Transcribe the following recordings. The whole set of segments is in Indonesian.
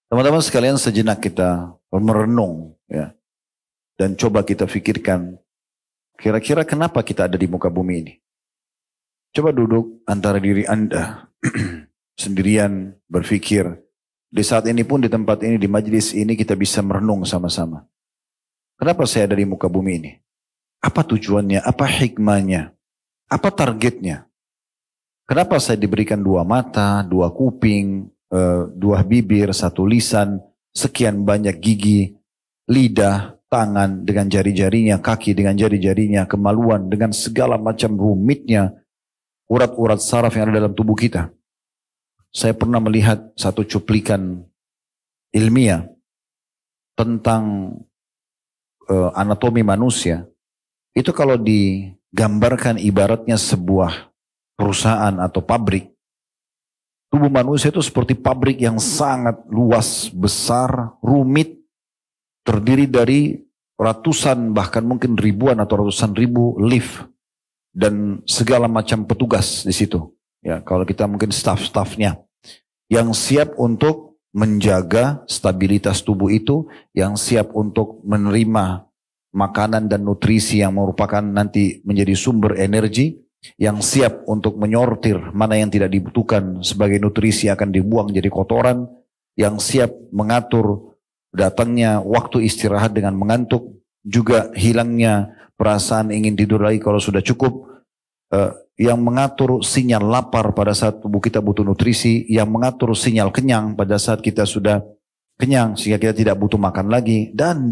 Teman-teman sekalian, sejenak kita merenung ya, dan coba kita pikirkan kira-kira kenapa kita ada di muka bumi ini. Coba duduk antara diri Anda sendirian berpikir. Di saat ini pun di tempat ini, di majelis ini kita bisa merenung sama-sama. Kenapa saya ada di muka bumi ini? Apa tujuannya? Apa hikmahnya? Apa targetnya? Kenapa saya diberikan dua mata, dua kuping, dua bibir, satu lisan, sekian banyak gigi, lidah, tangan dengan jari-jarinya, kaki dengan jari-jarinya, kemaluan dengan segala macam rumitnya, urat-urat saraf yang ada dalam tubuh kita. Saya pernah melihat satu cuplikan ilmiah tentang anatomi manusia. Itu kalau digambarkan ibaratnya sebuah perusahaan atau pabrik. Tubuh manusia itu seperti pabrik yang sangat luas, besar, rumit, terdiri dari ratusan bahkan mungkin ribuan atau ratusan ribu lift dan segala macam petugas di situ. Ya, kalau kita mungkin staf-stafnya yang siap untuk menjaga stabilitas tubuh itu, yang siap untuk menerima makanan dan nutrisi yang merupakan nanti menjadi sumber energi, yang siap untuk menyortir mana yang tidak dibutuhkan sebagai nutrisi akan dibuang jadi kotoran, yang siap mengatur datangnya waktu istirahat dengan mengantuk, juga hilangnya perasaan ingin tidur lagi kalau sudah cukup, yang mengatur sinyal lapar pada saat tubuh kita butuh nutrisi, yang mengatur sinyal kenyang pada saat kita sudah kenyang sehingga kita tidak butuh makan lagi, dan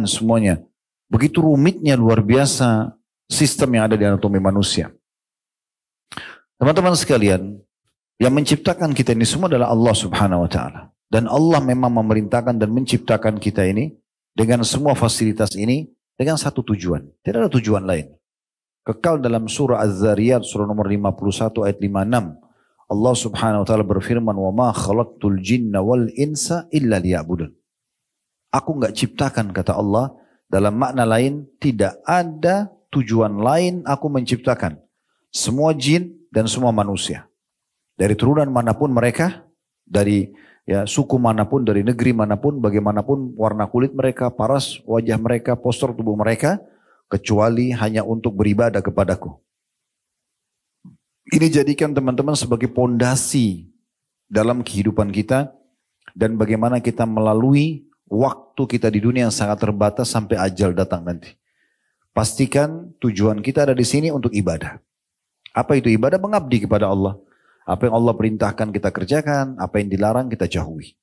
semuanya. Begitu rumitnya luar biasa sistem yang ada di anatomi manusia. Teman-teman sekalian, yang menciptakan kita ini semua adalah Allah Subhanahu wa taala. Dan Allah memang memerintahkan dan menciptakan kita ini dengan semua fasilitas ini dengan satu tujuan. Tidak ada tujuan lain. Kekal dalam surah Az-Zariyat surah nomor 51 ayat 56. Allah Subhanahu wa taala berfirman, "Wa ma khalaqtul jinna wal insa illa liya'budun." Aku enggak ciptakan, kata Allah, dalam makna lain tidak ada tujuan lain aku menciptakan semua jin dan semua manusia. Dari turunan manapun mereka, dari suku manapun, dari negeri manapun, bagaimanapun warna kulit mereka, paras wajah mereka, postur tubuh mereka, kecuali hanya untuk beribadah kepadaku. Ini jadikan teman-teman sebagai pondasi dalam kehidupan kita dan bagaimana kita melalui waktu kita di dunia yang sangat terbatas sampai ajal datang nanti. Pastikan tujuan kita ada di sini untuk ibadah. Apa itu ibadah? Mengabdi kepada Allah. Apa yang Allah perintahkan kita kerjakan, apa yang dilarang kita jauhi.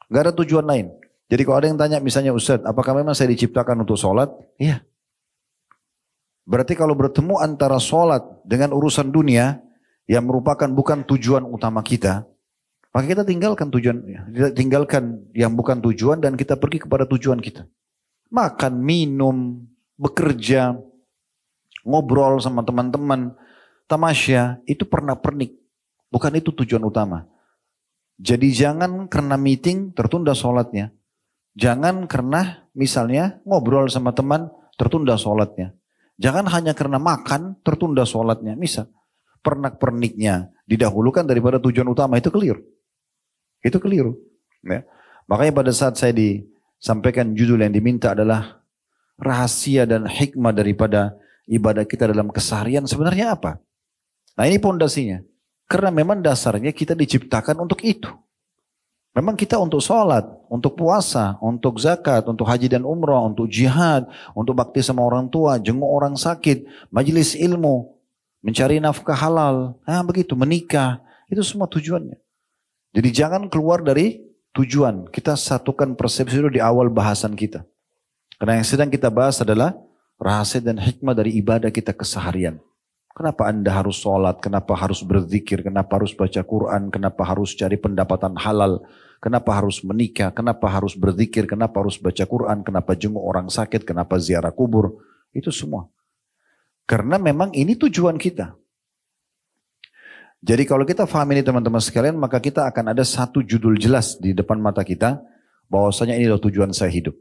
Gak ada tujuan lain. Jadi kalau ada yang tanya misalnya, Ustaz, apakah memang saya diciptakan untuk sholat? Iya. Berarti kalau bertemu antara sholat dengan urusan dunia yang merupakan bukan tujuan utama kita, maka kita tinggalkan tujuan, tinggalkan yang bukan tujuan dan kita pergi kepada tujuan kita. Makan, minum, bekerja, ngobrol sama teman-teman, tamasya, itu pernak-pernik. Bukan itu tujuan utama. Jadi jangan karena meeting tertunda sholatnya. Jangan karena misalnya ngobrol sama teman tertunda sholatnya. Jangan hanya karena makan tertunda sholatnya. Misal pernak-perniknya didahulukan daripada tujuan utama, itu keliru. Itu keliru. Ya. Makanya pada saat saya disampaikan judul yang diminta adalah rahasia dan hikmah daripada ibadah kita dalam keseharian sebenarnya apa? Nah ini pondasinya. Karena memang dasarnya kita diciptakan untuk itu. Memang kita untuk sholat, untuk puasa, untuk zakat, untuk haji dan umrah, untuk jihad, untuk bakti sama orang tua, jenguk orang sakit, majelis ilmu, mencari nafkah halal, begitu, menikah, itu semua tujuannya. Jadi jangan keluar dari tujuan. Kita satukan persepsi itu di awal bahasan kita. Karena yang sedang kita bahas adalah rahasia dan hikmah dari ibadah kita keseharian. Kenapa Anda harus sholat, kenapa harus berzikir, kenapa harus baca Quran, kenapa harus cari pendapatan halal, kenapa harus menikah, kenapa harus berzikir, kenapa harus baca Quran, kenapa jenguk orang sakit, kenapa ziarah kubur, itu semua. Karena memang ini tujuan kita. Jadi kalau kita paham ini teman-teman sekalian, maka kita akan ada satu judul jelas di depan mata kita, bahwasanya ini adalah tujuan saya hidup.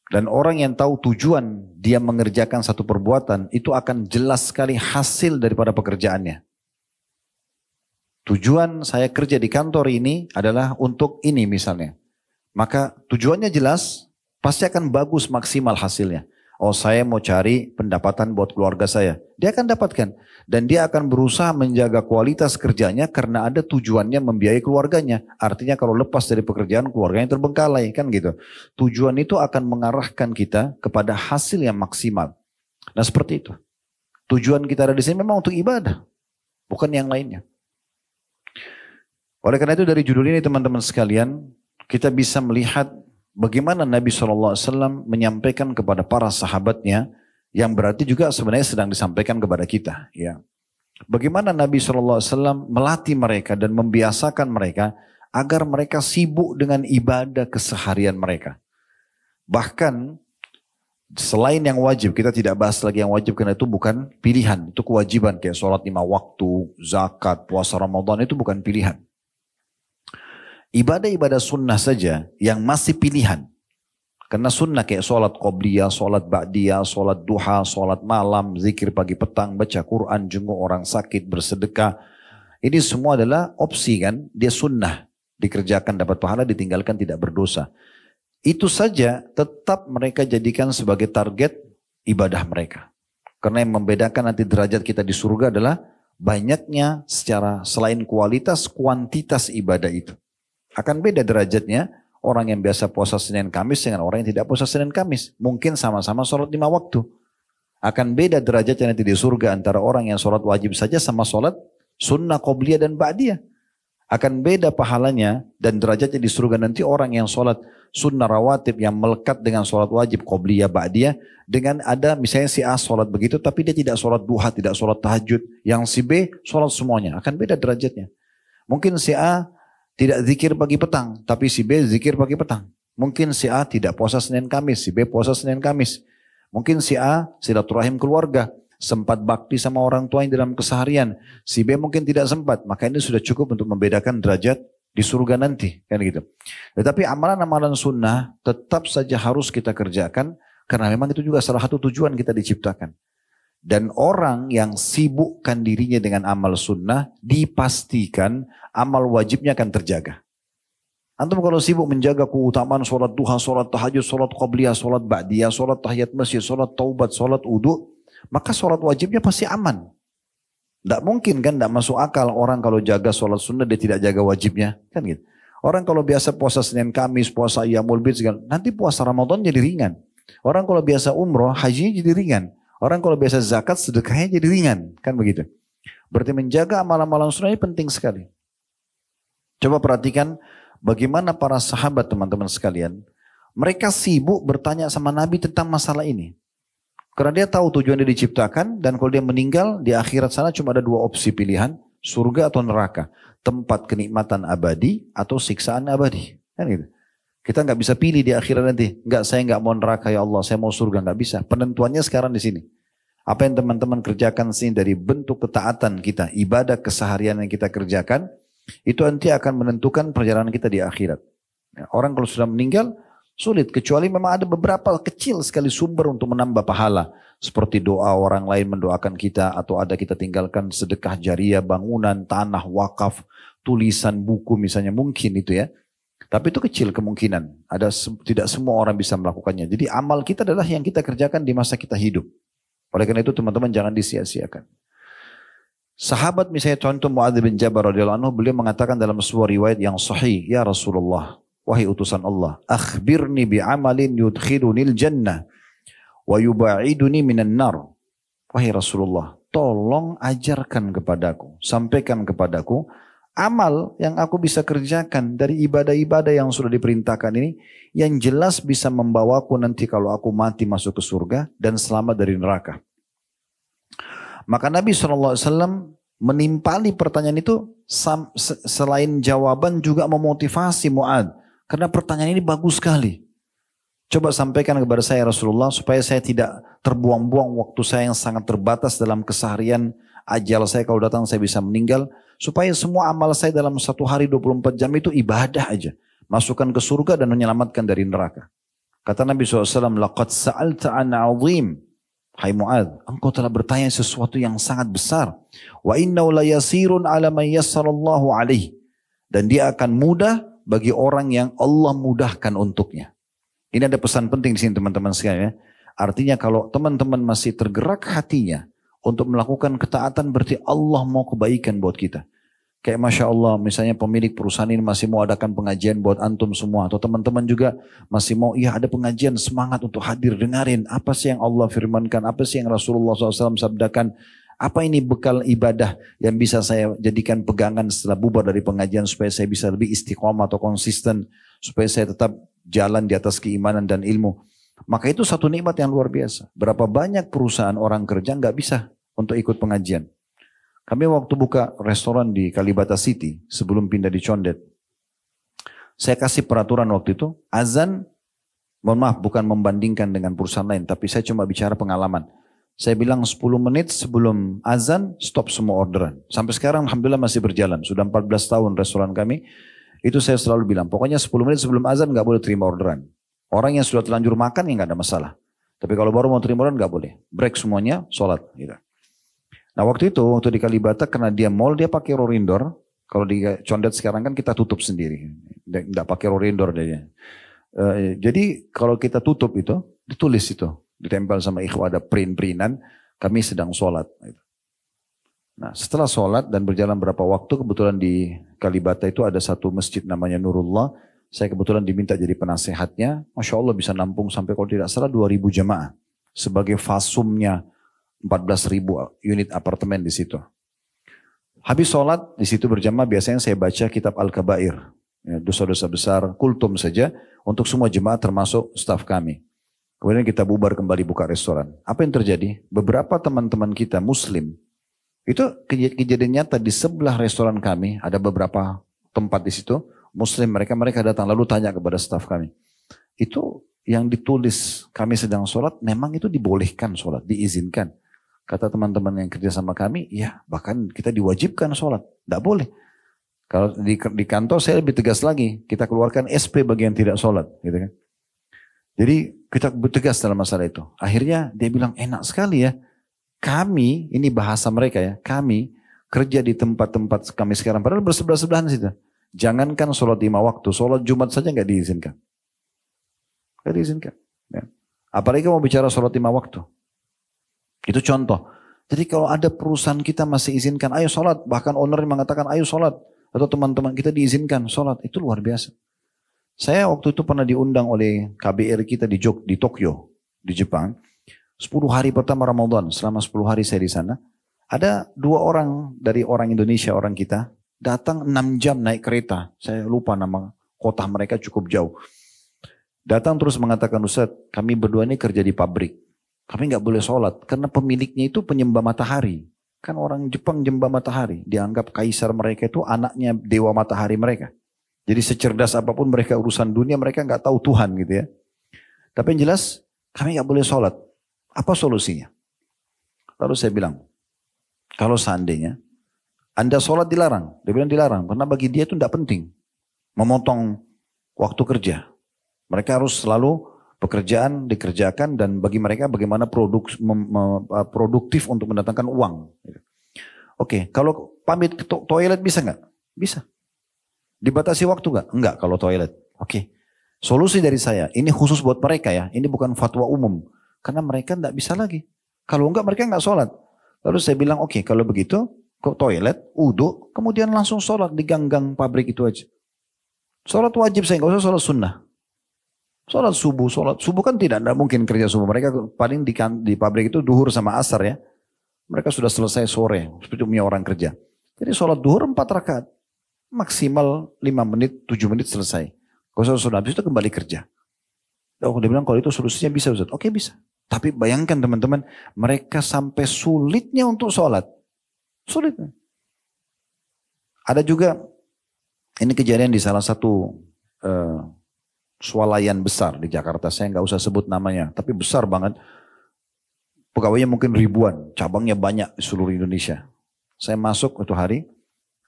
Dan orang yang tahu tujuan dia mengerjakan satu perbuatan, itu akan jelas sekali hasil daripada pekerjaannya. Tujuan saya kerja di kantor ini adalah untuk ini misalnya. maka tujuannya jelas, pasti akan bagus maksimal hasilnya. Oh, saya mau cari pendapatan buat keluarga saya. Dia akan dapatkan. Dan dia akan berusaha menjaga kualitas kerjanya karena ada tujuannya membiayai keluarganya. Artinya kalau lepas dari pekerjaan, keluarganya terbengkalai, kan gitu. Tujuan itu akan mengarahkan kita kepada hasil yang maksimal. Nah, seperti itu. Tujuan kita ada di sini memang untuk ibadah, bukan yang lainnya. Oleh karena itu dari judul ini teman-teman sekalian, kita bisa melihat bagaimana Nabi SAW menyampaikan kepada para sahabatnya, yang berarti juga sebenarnya sedang disampaikan kepada kita. Ya. Bagaimana Nabi SAW melatih mereka dan membiasakan mereka agar mereka sibuk dengan ibadah keseharian mereka. Bahkan selain yang wajib, kita tidak bahas lagi yang wajib karena itu bukan pilihan, itu kewajiban kayak sholat 5 waktu, zakat, puasa Ramadan itu bukan pilihan. Ibadah-ibadah sunnah saja yang masih pilihan. Karena sunnah kayak sholat qobliyah, sholat ba'diyah, sholat duha, sholat malam, zikir pagi petang, baca Quran, jenguk orang sakit, bersedekah. Ini semua adalah opsi kan, dia sunnah. Dikerjakan dapat pahala, ditinggalkan tidak berdosa. Itu saja tetap mereka jadikan sebagai target ibadah mereka. Karena yang membedakan nanti derajat kita di surga adalah banyaknya secara selain kualitas, kuantitas ibadah itu. Akan beda derajatnya orang yang biasa puasa Senin Kamis dengan orang yang tidak puasa Senin Kamis. Mungkin sama-sama sholat 5 waktu. Akan beda derajatnya nanti di surga antara orang yang sholat wajib saja sama sholat sunnah, qobliyah dan ba'diyah. Akan beda pahalanya dan derajatnya di surga nanti orang yang sholat sunnah rawatib yang melekat dengan sholat wajib, qobliyah, ba'diyah. Dengan ada misalnya si A sholat begitu tapi dia tidak sholat duha, tidak sholat tahajud. Yang si B sholat semuanya. Akan beda derajatnya. Mungkin si A tidak zikir pagi petang, tapi si B zikir pagi petang. Mungkin si A tidak puasa Senin Kamis, si B puasa Senin Kamis. Mungkin si A silaturahim keluarga, sempat bakti sama orang tuanya dalam keseharian. Si B mungkin tidak sempat, maka ini sudah cukup untuk membedakan derajat di surga nanti. Kan gitu. Tetapi amalan-amalan sunnah tetap saja harus kita kerjakan, karena memang itu juga salah satu tujuan kita diciptakan. Dan orang yang sibukkan dirinya dengan amal sunnah, dipastikan amal wajibnya akan terjaga. Antum kalau sibuk menjaga keutamaan sholat duha, sholat tahajud, sholat qobliyah, sholat ba'diyah, sholat tahiyat masjid, sholat taubat, sholat wudu, maka sholat wajibnya pasti aman. Tidak mungkin kan, tidak masuk akal orang kalau jaga sholat sunnah dia tidak jaga wajibnya. Kan gitu. Orang kalau biasa puasa Senin Kamis, puasa Iyamul Bid, nanti puasa Ramadan jadi ringan. Orang kalau biasa umroh, hajinya jadi ringan. Orang kalau biasa zakat, sedekahnya jadi ringan. Kan begitu. Berarti menjaga amalan-amalan sunnah ini penting sekali. Coba perhatikan bagaimana para sahabat teman-teman sekalian. Mereka sibuk bertanya sama Nabi tentang masalah ini. Karena dia tahu tujuan dia diciptakan. Dan kalau dia meninggal di akhirat sana cuma ada 2 opsi pilihan. Surga atau neraka. Tempat kenikmatan abadi atau siksaan abadi. Kan gitu. Kita nggak bisa pilih di akhirat nanti. Nggak, saya nggak mau neraka ya Allah, saya mau surga, nggak bisa. Penentuannya sekarang di sini. Apa yang teman-teman kerjakan sini dari bentuk ketaatan kita, ibadah keseharian yang kita kerjakan, itu nanti akan menentukan perjalanan kita di akhirat. Orang kalau sudah meninggal, sulit. Kecuali memang ada beberapa kecil sekali sumber untuk menambah pahala. Seperti doa orang lain mendoakan kita, atau ada kita tinggalkan sedekah jariah, bangunan, tanah, wakaf, tulisan, buku misalnya, mungkin itu ya. Tapi itu kecil kemungkinan. Tidak semua orang bisa melakukannya. Jadi amal kita adalah yang kita kerjakan di masa kita hidup. Oleh karena itu teman-teman jangan disia-siakan. Sahabat misalnya contoh Mu'adz bin Jabal radhiyallahu anhu, beliau mengatakan dalam sebuah riwayat yang sahih, ya Rasulullah, wahai utusan Allah, akhbirni bi'amalin yudkhilunil jannah wa yuba'iduni minan nar. Wahai Rasulullah, tolong ajarkan kepadaku, sampaikan kepadaku amal yang aku bisa kerjakan dari ibadah-ibadah yang sudah diperintahkan ini, yang jelas bisa membawaku nanti kalau aku mati masuk ke surga dan selamat dari neraka. Maka Nabi SAW menimpali pertanyaan itu, selain jawaban juga memotivasi Mu'adz. Karena pertanyaan ini bagus sekali. Coba sampaikan kepada saya Rasulullah supaya saya tidak terbuang-buang waktu saya yang sangat terbatas dalam keseharian, ajal saya kalau datang saya bisa meninggal. Supaya semua amal saya dalam 1 hari 24 jam itu ibadah aja. Masukkan ke surga dan menyelamatkan dari neraka. Kata Nabi SAW, laqad sa'alta an 'azim. Hai Mu'adz, engkau telah bertanya sesuatu yang sangat besar. Wa innahu la yasirun ala man yassarallahu alaihi. Dan dia akan mudah bagi orang yang Allah mudahkan untuknya. Ini ada pesan penting di sini teman-teman sekalian ya. Artinya kalau teman-teman masih tergerak hatinya untuk melakukan ketaatan berarti Allah mau kebaikan buat kita. Kayak Masya Allah misalnya pemilik perusahaan ini masih mau adakan pengajian buat antum semua. Atau teman-teman juga masih mau, iya ada pengajian, semangat untuk hadir, dengarin. Apa sih yang Allah firmankan, apa sih yang Rasulullah SAW sabdakan. Apa ini bekal ibadah yang bisa saya jadikan pegangan setelah bubar dari pengajian supaya saya bisa lebih istiqomah atau konsisten. Supaya saya tetap jalan di atas keimanan dan ilmu. Maka itu satu nikmat yang luar biasa. Berapa banyak perusahaan orang kerja nggak bisa untuk ikut pengajian. Kami waktu buka restoran di Kalibata City sebelum pindah di Condet. Saya kasih peraturan waktu itu, azan, mohon maaf bukan membandingkan dengan perusahaan lain, tapi saya cuma bicara pengalaman. Saya bilang 10 menit sebelum azan, stop semua orderan. Sampai sekarang Alhamdulillah masih berjalan. Sudah 14 tahun restoran kami. Itu saya selalu bilang, pokoknya 10 menit sebelum azan nggak boleh terima orderan. Orang yang sudah terlanjur makan ya nggak ada masalah. Tapi kalau baru mau terima orderan nggak boleh. Break semuanya, sholat. Gitu. Nah waktu itu, waktu di Kalibata karena dia mall dia pakai rorindor. Kalau di Condet sekarang kan kita tutup sendiri. Nggak pakai rorindor dia. Jadi kalau kita tutup itu, ditulis itu. Ditempel sama ikhwah ada print-printan. Kami sedang sholat. Gitu. Nah setelah sholat dan berjalan berapa waktu kebetulan di Kalibata itu ada satu masjid namanya Nurullah. Saya kebetulan diminta jadi penasehatnya. Masya Allah bisa nampung sampai kalau tidak salah 2.000 jemaah. Sebagai fasumnya 14.000 unit apartemen di situ. Habis sholat di situ berjamaah biasanya saya baca kitab Al-Kabair. Ya, dosa-dosa besar, kultum saja untuk semua jemaah termasuk staf kami. Kemudian kita bubar kembali buka restoran. Apa yang terjadi? Beberapa teman-teman kita muslim itu kejadian nyata di sebelah restoran kami, ada beberapa tempat di situ, muslim mereka datang lalu tanya kepada staf kami. Itu yang ditulis kami sedang sholat, memang itu dibolehkan sholat, diizinkan. Kata teman-teman yang kerja sama kami, ya bahkan kita diwajibkan sholat, tidak boleh. Kalau di kantor saya lebih tegas lagi, kita keluarkan SP bagi yang tidak sholat. Gitu kan. Jadi kita tegas dalam masalah itu. Akhirnya dia bilang enak sekali ya. Kami, ini bahasa mereka ya, kami kerja di tempat-tempat kami sekarang, padahal bersebelah-sebelahan situ. Jangankan sholat 5 waktu, sholat Jumat saja nggak diizinkan. Nggak diizinkan. Ya. Apalagi mau bicara sholat 5 waktu. Itu contoh. Jadi kalau ada perusahaan kita masih izinkan, ayo sholat. Bahkan owner mengatakan ayo sholat. Atau teman-teman kita diizinkan sholat. Itu luar biasa. Saya waktu itu pernah diundang oleh KBR kita di Tokyo, di Jepang. 10 hari pertama Ramadan, selama 10 hari saya di sana. Ada 2 orang dari orang Indonesia, orang kita, datang 6 jam naik kereta. Saya lupa nama kota mereka cukup jauh. Datang terus mengatakan, Ustaz, kami berdua ini kerja di pabrik. Kami nggak boleh sholat, karena pemiliknya itu penyembah matahari. Kan orang Jepang nyembah matahari. Dianggap kaisar mereka itu anaknya dewa matahari mereka. Jadi secerdas apapun mereka urusan dunia, mereka nggak tahu Tuhan gitu ya. Tapi yang jelas, kami nggak boleh sholat. Apa solusinya? Lalu saya bilang, kalau seandainya Anda sholat dilarang. Dia bilang dilarang, karena bagi dia itu tidak penting. Memotong waktu kerja. Mereka harus selalu pekerjaan dikerjakan dan bagi mereka bagaimana produktif untuk mendatangkan uang. Oke, kalau pamit ke toilet bisa nggak? Bisa. Dibatasi waktu nggak? Enggak kalau toilet. Oke. Solusi dari saya, ini khusus buat mereka ya, ini bukan fatwa umum. Karena mereka tidak bisa lagi. Kalau enggak mereka enggak sholat. Lalu saya bilang oke, kalau begitu ke toilet, uduk, kemudian langsung sholat di gang-gang pabrik itu aja. Sholat wajib saya, enggak usah sholat sunnah. Sholat subuh kan tidak mungkin kerja subuh. Mereka paling di pabrik itu duhur sama asar ya. Mereka sudah selesai sore, seperti punya orang kerja. Jadi sholat duhur 4 rakaat. Maksimal 5 menit, 7 menit selesai. Kalau sholat habis itu kembali kerja. Oh, dia bilang kalau itu solusinya bisa Ustaz. Oke bisa. Tapi bayangkan teman-teman, mereka sampai sulitnya untuk sholat. Sulit. Ada juga, ini kejadian di salah satu swalayan besar di Jakarta. Saya nggak usah sebut namanya, tapi besar banget. Pegawainya mungkin ribuan, cabangnya banyak di seluruh Indonesia. Saya masuk itu hari,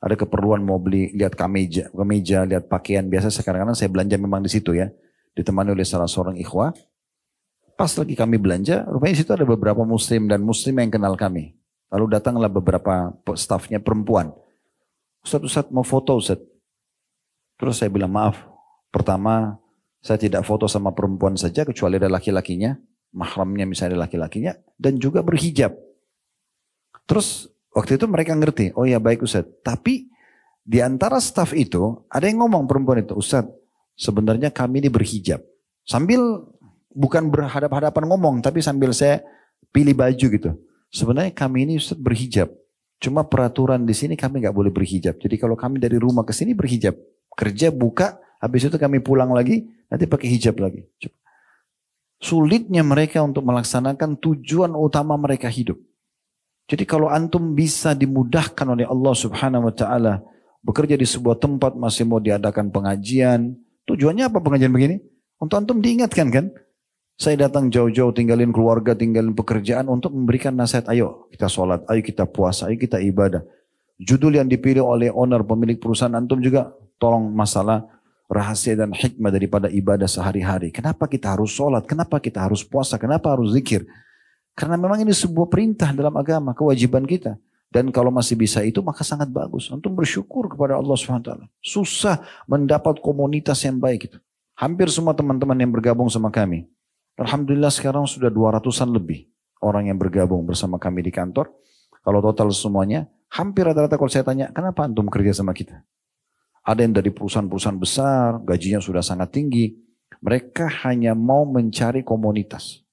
ada keperluan mau beli, lihat kemeja, lihat pakaian. Biasa sekarang saya belanja memang di situ ya. Ditemani oleh salah seorang ikhwah. Pas lagi kami belanja, rupanya di situ ada beberapa muslim dan muslim yang kenal kami. Lalu datanglah beberapa stafnya perempuan. Ustaz mau foto Ustaz. Terus saya bilang maaf, pertama saya tidak foto sama perempuan saja kecuali ada laki-lakinya, mahramnya misalnya ada laki-lakinya, dan juga berhijab. Terus waktu itu mereka ngerti, oh ya baik Ustaz. Tapi di antara staf itu ada yang ngomong perempuan itu, Ustaz sebenarnya kami ini berhijab. Sambil bukan berhadap-hadapan ngomong, tapi sambil saya pilih baju gitu. Sebenarnya kami ini Ustaz berhijab. Cuma peraturan di sini kami nggak boleh berhijab. Jadi kalau kami dari rumah ke sini berhijab. Kerja buka, habis itu kami pulang lagi, nanti pakai hijab lagi. Sulitnya mereka untuk melaksanakan tujuan utama mereka hidup. Jadi kalau antum bisa dimudahkan oleh Allah Subhanahu wa taala bekerja di sebuah tempat masih mau diadakan pengajian, tujuannya apa pengajian begini? Untuk antum diingatkan kan? Saya datang jauh-jauh tinggalin keluarga, tinggalin pekerjaan untuk memberikan nasihat, ayo kita sholat, ayo kita puasa, ayo kita ibadah. Judul yang dipilih oleh owner pemilik perusahaan antum juga tolong masalah rahasia dan hikmah daripada ibadah sehari-hari. Kenapa kita harus sholat? Kenapa kita harus puasa? Kenapa harus zikir? Karena memang ini sebuah perintah dalam agama, kewajiban kita. Dan kalau masih bisa itu maka sangat bagus. Antum bersyukur kepada Allah SWT. Susah mendapat komunitas yang baik itu. Hampir semua teman-teman yang bergabung sama kami. Alhamdulillah sekarang sudah 200-an lebih orang yang bergabung bersama kami di kantor. Kalau total semuanya, hampir rata-rata kalau saya tanya, kenapa antum kerja sama kita? Ada yang dari perusahaan-perusahaan besar, gajinya sudah sangat tinggi. Mereka hanya mau mencari komunitas.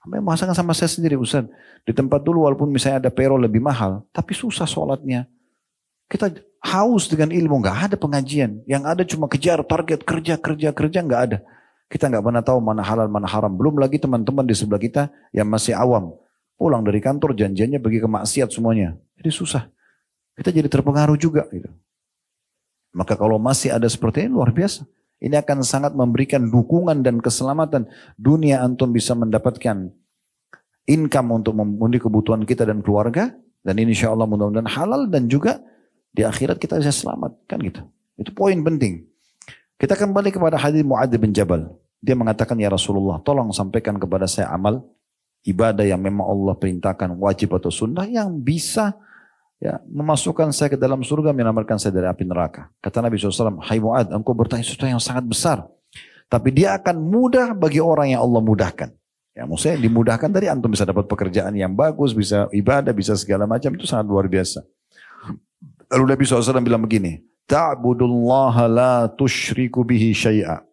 Masakan sama saya sendiri Ustaz. Di tempat dulu walaupun misalnya ada payroll lebih mahal, tapi susah sholatnya. Kita haus dengan ilmu, nggak ada pengajian. Yang ada cuma kejar target kerja, nggak ada. Kita nggak pernah tahu mana halal, mana haram. Belum lagi teman-teman di sebelah kita yang masih awam. Pulang dari kantor janjiannya pergi ke maksiat semuanya. Jadi susah. Kita jadi terpengaruh juga gitu. Maka kalau masih ada seperti ini luar biasa. Ini akan sangat memberikan dukungan dan keselamatan. Dunia antum bisa mendapatkan income untuk memenuhi kebutuhan kita dan keluarga. Dan ini insya Allah mudah-mudahan halal dan juga di akhirat kita bisa selamat. Kan gitu. Itu poin penting. Kita kembali kepada hadis Mu'adz bin Jabal. Dia mengatakan, ya Rasulullah tolong sampaikan kepada saya amal ibadah yang memang Allah perintahkan wajib atau sunnah yang bisa ya, memasukkan saya ke dalam surga, menyelamatkan saya dari api neraka. Kata Nabi SAW, hai Mu'adz, engkau bertanya sesuatu yang sangat besar. Tapi dia akan mudah bagi orang yang Allah mudahkan. Ya, maksudnya dimudahkan dari antum bisa dapat pekerjaan yang bagus, bisa ibadah, bisa segala macam. Itu sangat luar biasa. Lalu Nabi SAW bilang begini, ta'budullaha la tusyriku bihi syai'a.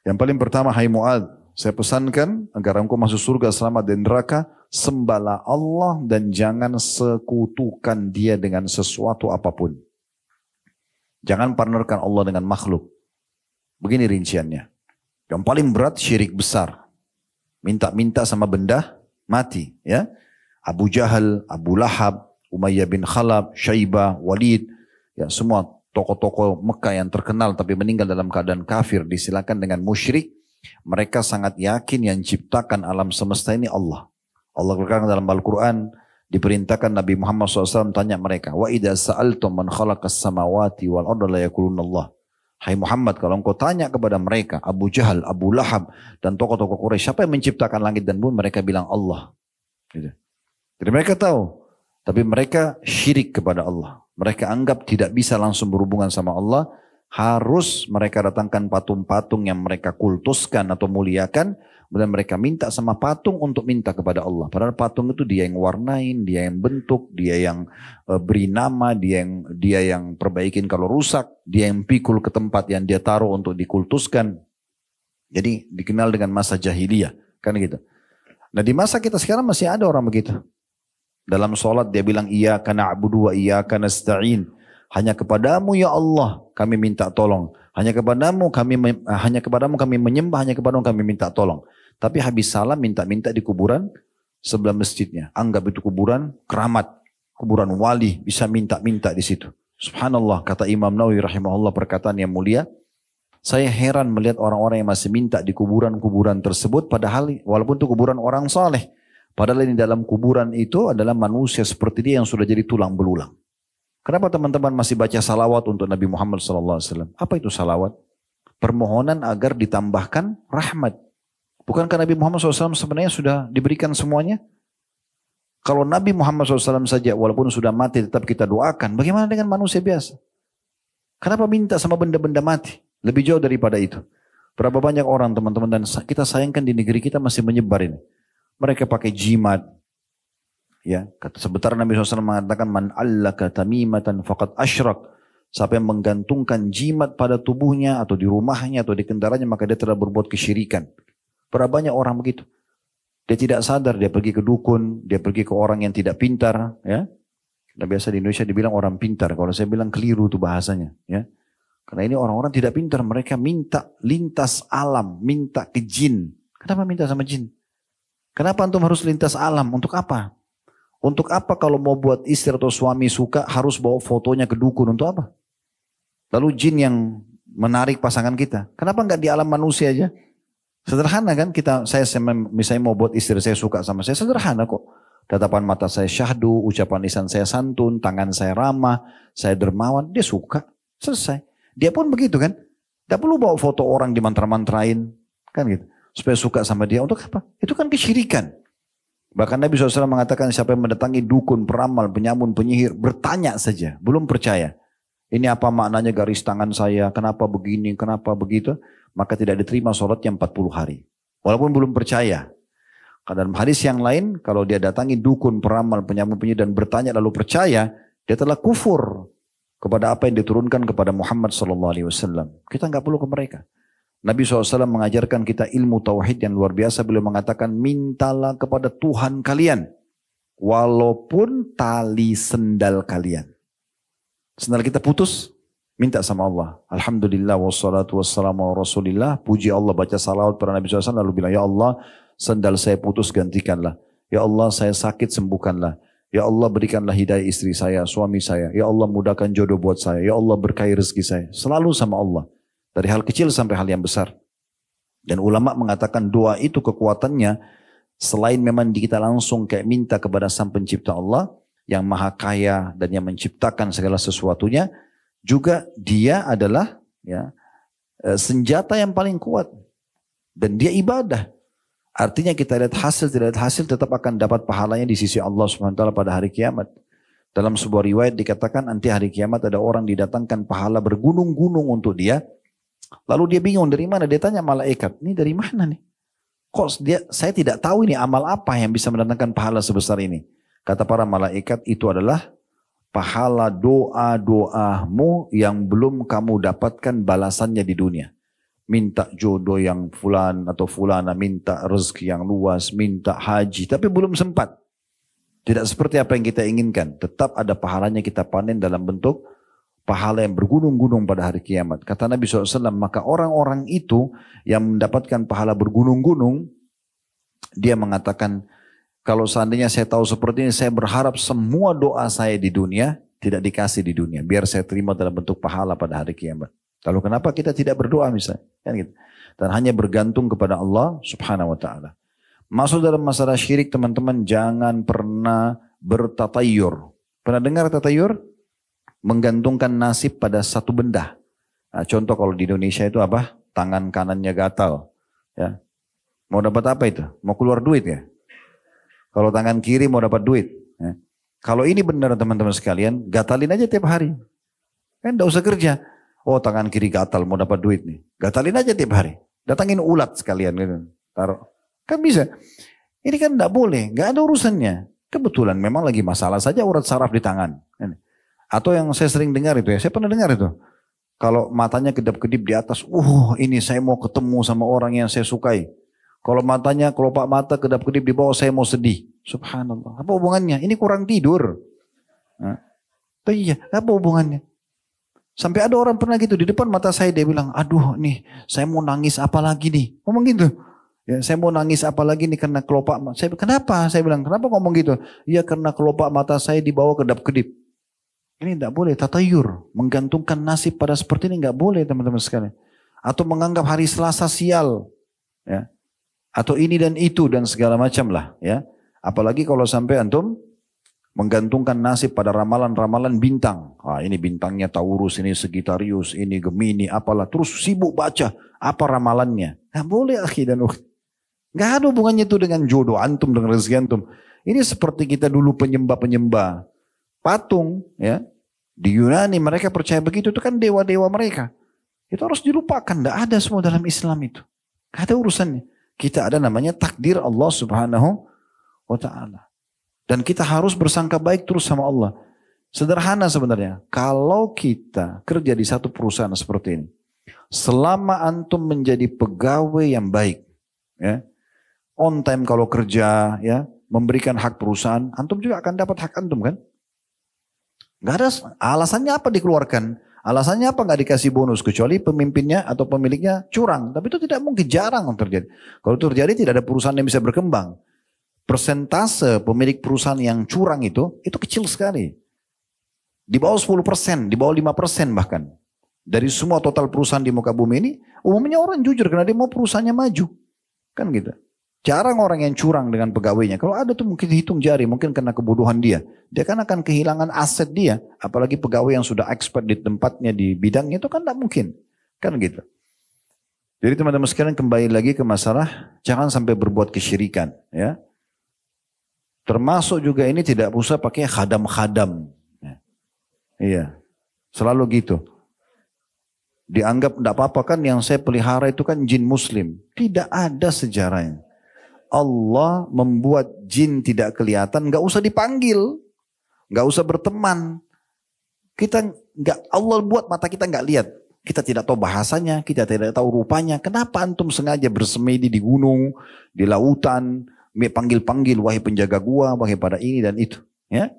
Yang paling pertama, hai Mu'adz, saya pesankan agar engkau masuk surga selamat dari neraka, sembahlah Allah dan jangan sekutukan dia dengan sesuatu apapun. Jangan partnerkan Allah dengan makhluk. Begini rinciannya. Yang paling berat syirik besar. Minta-minta sama benda mati. Ya, Abu Jahal, Abu Lahab, Umayyah bin Khalaf, Syaibah, Walid. Ya, semua tokoh-tokoh Mekah yang terkenal tapi meninggal dalam keadaan kafir disilakan dengan musyrik. Mereka sangat yakin yang ciptakan alam semesta ini Allah. Allah berkata dalam Al-Quran, diperintahkan Nabi Muhammad SAW tanya mereka, wa idza sa'altum man khalaqas samawati wal arda la yaquluna Allah. Hai Muhammad, kalau engkau tanya kepada mereka, Abu Jahal, Abu Lahab, dan tokoh-tokoh Quraisy, siapa yang menciptakan langit dan bumi? Mereka bilang Allah. Gitu. Jadi mereka tahu, tapi mereka syirik kepada Allah. Mereka anggap tidak bisa langsung berhubungan sama Allah, harus mereka datangkan patung-patung yang mereka kultuskan atau muliakan, kemudian mereka minta sama patung untuk minta kepada Allah. Padahal patung itu dia yang warnain, dia yang bentuk, dia yang beri nama, dia yang perbaikin kalau rusak, dia yang pikul ke tempat yang dia taruh untuk dikultuskan. Jadi dikenal dengan masa jahiliyah, kan gitu. Nah di masa kita sekarang masih ada orang begitu. Dalam sholat dia bilang iyyaka na'budu wa iyyaka nasta'in. Hanya kepadamu ya Allah kami minta tolong. Hanya kepadamu kami menyembah, hanya kepadamu kami minta tolong. Tapi habis salam minta-minta di kuburan sebelah masjidnya. Anggap itu kuburan keramat, kuburan wali, bisa minta-minta di situ. Subhanallah, kata Imam Nawawi rahimahullah perkataan yang mulia. Saya heran melihat orang-orang yang masih minta di kuburan-kuburan tersebut, padahal walaupun itu kuburan orang saleh. Padahal ini dalam kuburan itu adalah manusia seperti dia yang sudah jadi tulang belulang. Kenapa teman-teman masih baca salawat untuk Nabi Muhammad SAW? Apa itu salawat? Permohonan agar ditambahkan rahmat. Bukankah Nabi Muhammad SAW sebenarnya sudah diberikan semuanya? Kalau Nabi Muhammad SAW saja walaupun sudah mati tetap kita doakan. Bagaimana dengan manusia biasa? Kenapa minta sama benda-benda mati? Lebih jauh daripada itu. Berapa banyak orang teman-teman dan kita sayangkan di negeri kita masih menyebar ini. Mereka pakai jimat. Ya, sebentar Nabi SAW mengatakan man allaka tamimatan faqad asyrak. Siapa yang menggantungkan jimat pada tubuhnya atau di rumahnya atau di kendaraannya maka dia telah berbuat kesyirikan. Berapa banyak orang begitu. Dia tidak sadar, dia pergi ke dukun, dia pergi ke orang yang tidak pintar, ya. Nah, biasa di Indonesia dibilang orang pintar, kalau saya bilang keliru itu bahasanya, ya. Karena ini orang-orang tidak pintar, mereka minta lintas alam, minta ke jin. Kenapa minta sama jin? Kenapa antum harus lintas alam? Untuk apa? Untuk apa kalau mau buat istri atau suami suka harus bawa fotonya ke dukun? Untuk apa? Lalu jin yang menarik pasangan kita. Kenapa enggak di alam manusia aja? Sederhana kan saya misalnya mau buat istri saya suka sama saya, sederhana kok. Tatapan mata saya syahdu, ucapan lisan saya santun, tangan saya ramah, saya dermawan, dia suka. Selesai. Dia pun begitu kan. Tidak perlu bawa foto orang di mantra-mantrain. Kan gitu. Supaya suka sama dia. Untuk apa? Itu kan kesyirikan. Bahkan Nabi SAW mengatakan siapa yang mendatangi dukun, peramal, penyamun, penyihir. Bertanya saja. Belum percaya. Ini apa maknanya garis tangan saya. Kenapa begini, kenapa begitu. Maka tidak diterima sholatnya 40 hari. Walaupun belum percaya. Dalam hadis yang lain. Kalau dia datangi dukun, peramal, penyamun, penyihir. Dan bertanya lalu percaya. Dia telah kufur kepada apa yang diturunkan kepada Muhammad SAW. Kita nggak perlu ke mereka. Nabi SAW mengajarkan kita ilmu tauhid yang luar biasa. Beliau mengatakan mintalah kepada Tuhan kalian. Walaupun tali sendal kalian. Sendal kita putus, minta sama Allah. Alhamdulillah wassalatu wassalamu ala rasulillah. Puji Allah, baca salawat pada Nabi SAW. Lalu bilang, ya Allah sendal saya putus gantikanlah. Ya Allah saya sakit sembuhkanlah. Ya Allah berikanlah hidayah istri saya, suami saya. Ya Allah mudahkan jodoh buat saya. Ya Allah berkahi rezeki saya. Selalu sama Allah. Dari hal kecil sampai hal yang besar. Dan ulama mengatakan doa itu kekuatannya. Selain memang kita langsung kayak minta kepada sang pencipta Allah. Yang maha kaya dan yang menciptakan segala sesuatunya. Juga dia adalah ya, senjata yang paling kuat. Dan dia ibadah. Artinya kita lihat hasil, tidak lihat hasil tetap akan dapat pahalanya di sisi Allah SWT pada hari kiamat. Dalam sebuah riwayat dikatakan nanti hari kiamat ada orang didatangkan pahala bergunung-gunung untuk dia. Lalu dia bingung dari mana? Dia tanya malaikat, ini dari mana nih? Kok saya tidak tahu ini amal apa yang bisa mendatangkan pahala sebesar ini. Kata para malaikat itu adalah pahala doa-doamu yang belum kamu dapatkan balasannya di dunia. Minta jodoh yang fulan atau fulana, minta rezeki yang luas, minta haji. Tapi belum sempat. Tidak seperti apa yang kita inginkan. Tetap ada pahalanya kita panen dalam bentuk pahala yang bergunung-gunung pada hari kiamat. Kata Nabi SAW, maka orang-orang itu yang mendapatkan pahala bergunung-gunung, dia mengatakan, kalau seandainya saya tahu seperti ini, saya berharap semua doa saya di dunia tidak dikasih di dunia. Biar saya terima dalam bentuk pahala pada hari kiamat. Lalu kenapa kita tidak berdoa misalnya? Kan gitu. Dan hanya bergantung kepada Allah subhanahu wa ta'ala. Masuk dalam masalah syirik teman-teman, jangan pernah bertatayur. Pernah dengar tatayur? Menggantungkan nasib pada satu benda. Nah, contoh kalau di Indonesia itu apa? Tangan kanannya gatal. Ya. Mau dapat apa itu? Mau keluar duit ya? Kalau tangan kiri mau dapat duit. Ya. Kalau ini benar teman-teman sekalian, gatalin aja tiap hari. Kan enggak usah kerja. Oh tangan kiri gatal mau dapat duit nih. Gatalin aja tiap hari. Datangin ulat sekalian gitu. Taruh. Kan bisa. Ini kan enggak boleh. Enggak ada urusannya. Kebetulan memang lagi masalah saja urat saraf di tangan. Atau yang saya sering dengar itu ya. Saya pernah dengar itu. Kalau matanya kedap-kedip di atas. Ini saya mau ketemu sama orang yang saya sukai. Kalau matanya, kelopak mata kedap-kedip di bawah saya mau sedih. Subhanallah. Apa hubungannya? Ini kurang tidur. Iya. Apa hubungannya? Sampai ada orang pernah gitu di depan mata saya dia bilang, aduh nih saya mau nangis apa lagi nih. Ngomong gitu. Ya, saya mau nangis apa lagi nih karena kelopak mata. Kenapa? Saya bilang, kenapa ngomong gitu? Iya karena kelopak mata saya dibawa kedap-kedip. Ini tidak boleh, tatayur. Menggantungkan nasib pada seperti ini tidak boleh teman-teman sekalian. Atau menganggap hari Selasa sial. Ya. Atau ini dan itu dan segala macam lah. Ya. Apalagi kalau sampai antum menggantungkan nasib pada ramalan-ramalan bintang. Ini bintangnya Taurus, ini Sagittarius, ini Gemini, apalah. Terus sibuk baca apa ramalannya. Nggak boleh akhi dan ukhti. Nggak ada hubungannya itu dengan jodoh antum, dengan rezeki antum. Ini seperti kita dulu penyembah-penyembah patung, ya, Di Yunani mereka percaya begitu, itu kan dewa-dewa mereka. Itu harus dilupakan, tidak ada semua dalam Islam itu. Tidak ada urusannya. Kita ada namanya takdir Allah Subhanahu wa ta'ala. Dan kita harus bersangka baik terus sama Allah. Sederhana sebenarnya. Kalau kita kerja di satu perusahaan seperti ini, selama antum menjadi pegawai yang baik, ya, on time kalau kerja, ya, memberikan hak perusahaan, antum juga akan dapat hak antum kan? Gak ada alasannya apa dikeluarkan, alasannya apa nggak dikasih bonus kecuali pemimpinnya atau pemiliknya curang. Tapi itu tidak mungkin, jarang terjadi. Kalau terjadi tidak ada perusahaan yang bisa berkembang. Persentase pemilik perusahaan yang curang itu kecil sekali. Di bawah 10%, di bawah 5% bahkan. Dari semua total perusahaan di muka bumi ini, umumnya orang jujur karena dia mau perusahaannya maju. Kan gitu. Jarang orang yang curang dengan pegawainya. Kalau ada tuh mungkin hitung jari, mungkin karena kebodohan dia. Dia kan akan kehilangan aset dia. Apalagi pegawai yang sudah expert di tempatnya, di bidangnya itu kan tidak mungkin. Kan gitu. Jadi teman-teman sekalian kembali lagi ke masalah jangan sampai berbuat kesyirikan. Ya. Termasuk juga ini tidak usah pakai khadam-khadam. Ya. Iya, selalu gitu. Dianggap tidak apa-apa kan yang saya pelihara itu kan jin muslim. Tidak ada sejarahnya. Allah membuat jin tidak kelihatan, nggak usah dipanggil, nggak usah berteman. Kita nggak, Allah buat mata kita nggak lihat, kita tidak tahu bahasanya, kita tidak tahu rupanya. Kenapa antum sengaja bersemedi di gunung, di lautan, panggil-panggil wahai penjaga gua, wahai pada ini dan itu? Ya,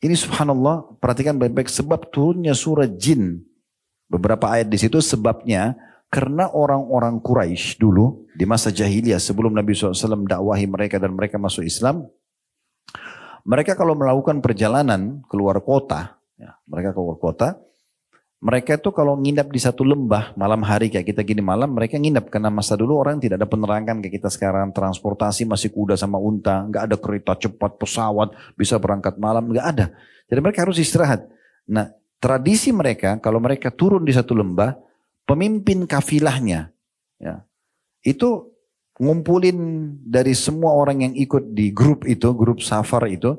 ini subhanallah. Perhatikan baik-baik sebab turunnya surah jin. Beberapa ayat di situ sebabnya. Karena orang-orang Quraisy dulu di masa jahiliyah sebelum Nabi SAW dakwahi mereka dan mereka masuk Islam. Mereka kalau melakukan perjalanan keluar kota, ya, mereka itu kalau nginap di satu lembah malam hari kayak kita gini malam, mereka nginap karena masa dulu orang tidak ada penerangan kayak kita sekarang, transportasi masih kuda sama unta, nggak ada kereta cepat, pesawat, bisa berangkat malam, nggak ada. Jadi mereka harus istirahat. Nah, tradisi mereka kalau mereka turun di satu lembah, pemimpin kafilahnya, ya, itu ngumpulin dari semua orang yang ikut di grup itu, grup safar itu,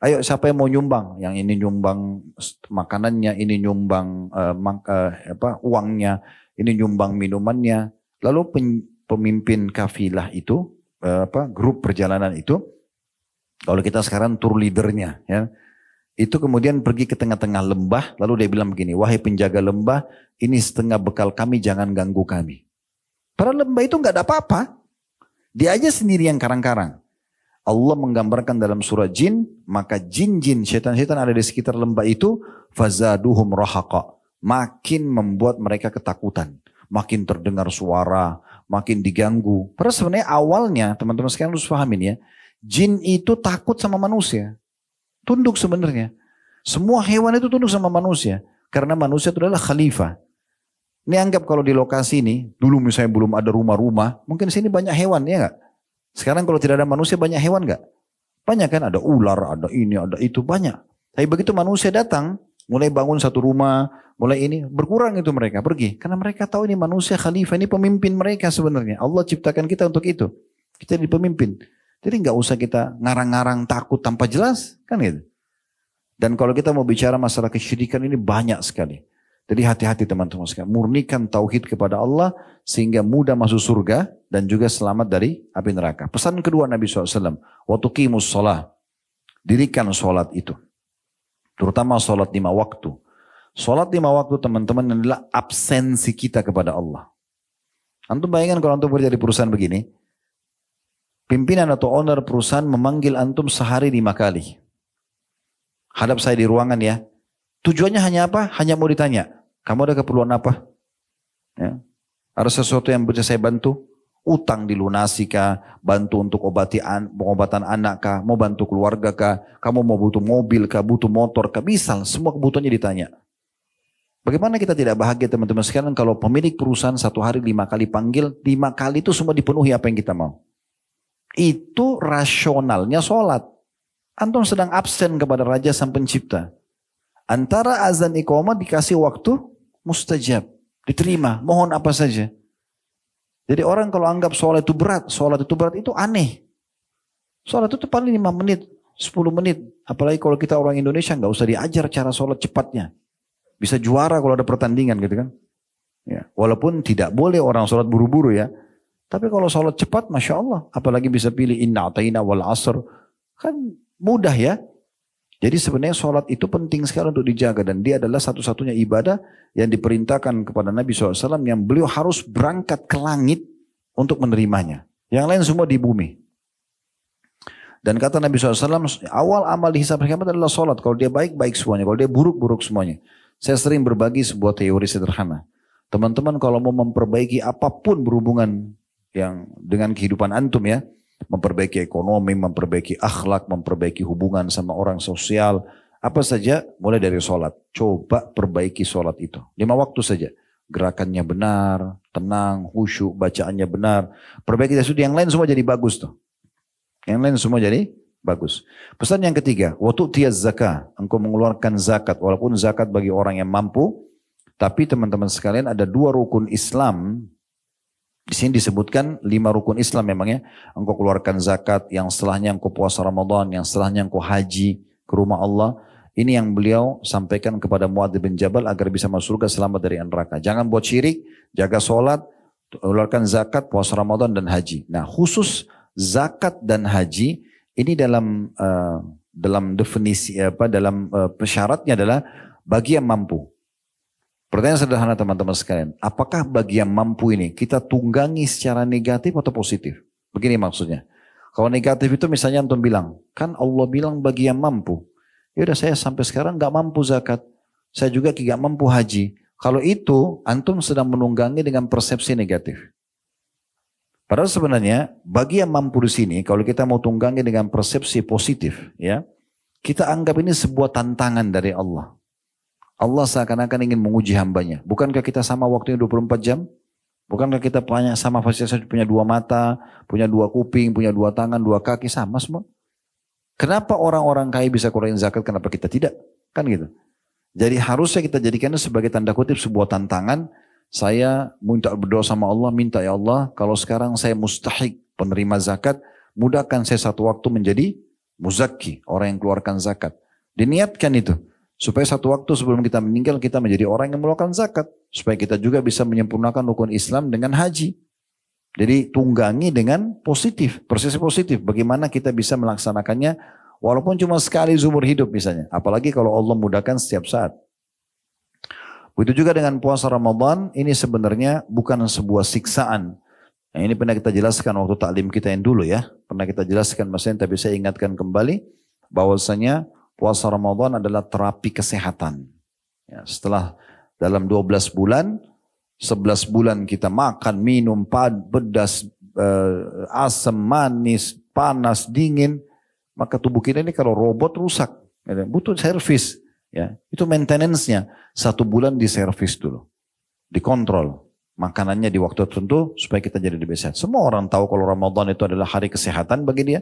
ayo siapa yang mau nyumbang? Yang ini nyumbang makanannya, ini nyumbang uangnya, ini nyumbang minumannya. Lalu pemimpin kafilah itu, grup perjalanan itu, kalau kita sekarang tour leadernya, ya. Itu kemudian pergi ke tengah-tengah lembah, lalu dia bilang begini, wahai penjaga lembah, ini setengah bekal kami, jangan ganggu kami. Padahal lembah itu nggak ada apa-apa. Dia aja sendiri yang karang-karang. Allah menggambarkan dalam surah jin, maka jin-jin, syaitan-syaitan ada di sekitar lembah itu, fazaduhum rahaqa. Makin membuat mereka ketakutan. Makin terdengar suara, makin diganggu. Padahal sebenarnya awalnya, teman-teman sekalian harus pahamin ya, jin itu takut sama manusia. Tunduk sebenarnya. Semua hewan itu tunduk sama manusia. Karena manusia itu adalah khalifah. Ini anggap kalau di lokasi ini, dulu misalnya belum ada rumah-rumah, mungkin di sini banyak hewan, ya nggak? Sekarang kalau tidak ada manusia banyak hewan nggak? Banyak kan, ada ular, ada ini, ada itu, banyak. Tapi begitu manusia datang, mulai bangun satu rumah, mulai ini, berkurang itu mereka, pergi. Karena mereka tahu ini manusia khalifah, ini pemimpin mereka sebenarnya. Allah ciptakan kita untuk itu. Kita jadi pemimpin. Jadi nggak usah kita ngarang-ngarang takut tanpa jelas, kan gitu. Dan kalau kita mau bicara masalah kesyirikan ini banyak sekali. Jadi hati-hati teman-teman sekalian, murnikan tauhid kepada Allah sehingga mudah masuk surga dan juga selamat dari api neraka. Pesan kedua Nabi SAW, wa tuqimus shalah, dirikan sholat itu. Terutama sholat 5 waktu. Sholat 5 waktu teman-teman adalah absensi kita kepada Allah. Antum bayangkan kalau antum kerja di perusahaan begini, pimpinan atau owner perusahaan memanggil antum sehari 5 kali. Hadap saya di ruangan ya. Tujuannya hanya apa? Hanya mau ditanya. Kamu ada keperluan apa? Ya. Ada sesuatu yang bisa saya bantu? Utang dilunasi kah? Bantu untuk pengobatan anak kah? Mau bantu keluarga kah? Kamu mau butuh mobil kah? Butuh motor kah? Bisa. Semua kebutuhannya ditanya. Bagaimana kita tidak bahagia teman-teman sekalian kalau pemilik perusahaan satu hari 5 kali panggil, 5 kali itu semua dipenuhi apa yang kita mau. Itu rasionalnya sholat. Antum sedang absen kepada Raja Sang Pencipta. Antara azan iqamah dikasih waktu mustajab. Diterima, mohon apa saja. Jadi orang kalau anggap sholat itu berat itu aneh. Sholat itu paling 5 menit. 10 menit. Apalagi kalau kita orang Indonesia nggak usah diajar cara sholat cepatnya. Bisa juara kalau ada pertandingan gitu kan. Ya, walaupun tidak boleh orang sholat buru-buru ya. Tapi kalau sholat cepat, Masya Allah. Apalagi bisa pilih inna ata'ina wal asr. Kan mudah ya. Jadi sebenarnya sholat itu penting sekali untuk dijaga. Dan dia adalah satu-satunya ibadah yang diperintahkan kepada Nabi SAW. Yang beliau harus berangkat ke langit untuk menerimanya. Yang lain semua di bumi. Dan kata Nabi SAW, awal amal di hisab kiamat adalah sholat. Kalau dia baik, baik semuanya. Kalau dia buruk, buruk semuanya. Saya sering berbagi sebuah teori sederhana. Teman-teman kalau mau memperbaiki apapun berhubungan yang dengan kehidupan antum ya. Memperbaiki ekonomi, memperbaiki akhlak, memperbaiki hubungan sama orang sosial. Apa saja mulai dari sholat. Coba perbaiki sholat itu. 5 waktu saja. Gerakannya benar, tenang, khusyuk, bacaannya benar. Perbaiki itu, yang lain semua jadi bagus tuh. Yang lain semua jadi bagus. Pesan yang ketiga, waktu tiaz zakah, engkau mengeluarkan zakat, walaupun zakat bagi orang yang mampu, tapi teman-teman sekalian ada 2 rukun Islam. Di sini disebutkan 5 rukun Islam memangnya. Engkau keluarkan zakat, yang setelahnya engkau puasa Ramadan, yang setelahnya engkau haji ke rumah Allah. Ini yang beliau sampaikan kepada Muadz bin Jabal agar bisa masuk surga selamat dari neraka. Jangan buat syirik, jaga sholat, keluarkan zakat, puasa Ramadan dan haji. Nah khusus zakat dan haji ini dalam definisi dalam syaratnya adalah bagi yang mampu. Pertanyaan sederhana teman-teman sekalian, apakah bagi yang mampu ini kita tunggangi secara negatif atau positif? Begini maksudnya. Kalau negatif itu misalnya antum bilang, kan Allah bilang bagi yang mampu. Ya udah saya sampai sekarang nggak mampu zakat, saya juga nggak mampu haji. Kalau itu antum sedang menunggangi dengan persepsi negatif. Padahal sebenarnya bagi yang mampu di sini, kalau kita mau tunggangi dengan persepsi positif, ya, kita anggap ini sebuah tantangan dari Allah. Allah seakan-akan ingin menguji hambanya. Bukankah kita sama waktunya 24 jam? Bukankah kita sama fasilitas, punya 2 mata, punya 2 kuping, punya 2 tangan, 2 kaki, sama semua? Kenapa orang-orang kaya bisa keluarin zakat, kenapa kita tidak? Kan gitu. Jadi harusnya kita jadikannya sebagai tanda kutip sebuah tantangan. Saya minta berdoa sama Allah, minta ya Allah, kalau sekarang saya mustahik penerima zakat, mudahkan saya satu waktu menjadi muzakki, orang yang keluarkan zakat. Diniatkan itu, supaya satu waktu sebelum kita meninggal, kita menjadi orang yang mengeluarkan zakat. Supaya kita juga bisa menyempurnakan rukun Islam dengan haji. Jadi tunggangi dengan positif, persepsi positif. Bagaimana kita bisa melaksanakannya walaupun cuma sekali seumur hidup misalnya. Apalagi kalau Allah mudahkan setiap saat. Begitu juga dengan puasa Ramadan, ini sebenarnya bukan sebuah siksaan. Nah, ini pernah kita jelaskan waktu taklim kita yang dulu ya. Pernah kita jelaskan maksudnya, tapi saya ingatkan kembali bahwasanya puasa Ramadan adalah terapi kesehatan. Ya, setelah dalam 12 bulan, 11 bulan kita makan, minum, pedas, asam, manis, panas, dingin. Maka tubuh kita ini kalau robot rusak. Butuh servis. Ya, itu maintenance-nya. 1 bulan diservis dulu. Dikontrol. Makanannya di waktu tertentu supaya kita jadi lebih sehat. Semua orang tahu kalau Ramadan itu adalah hari kesehatan bagi dia.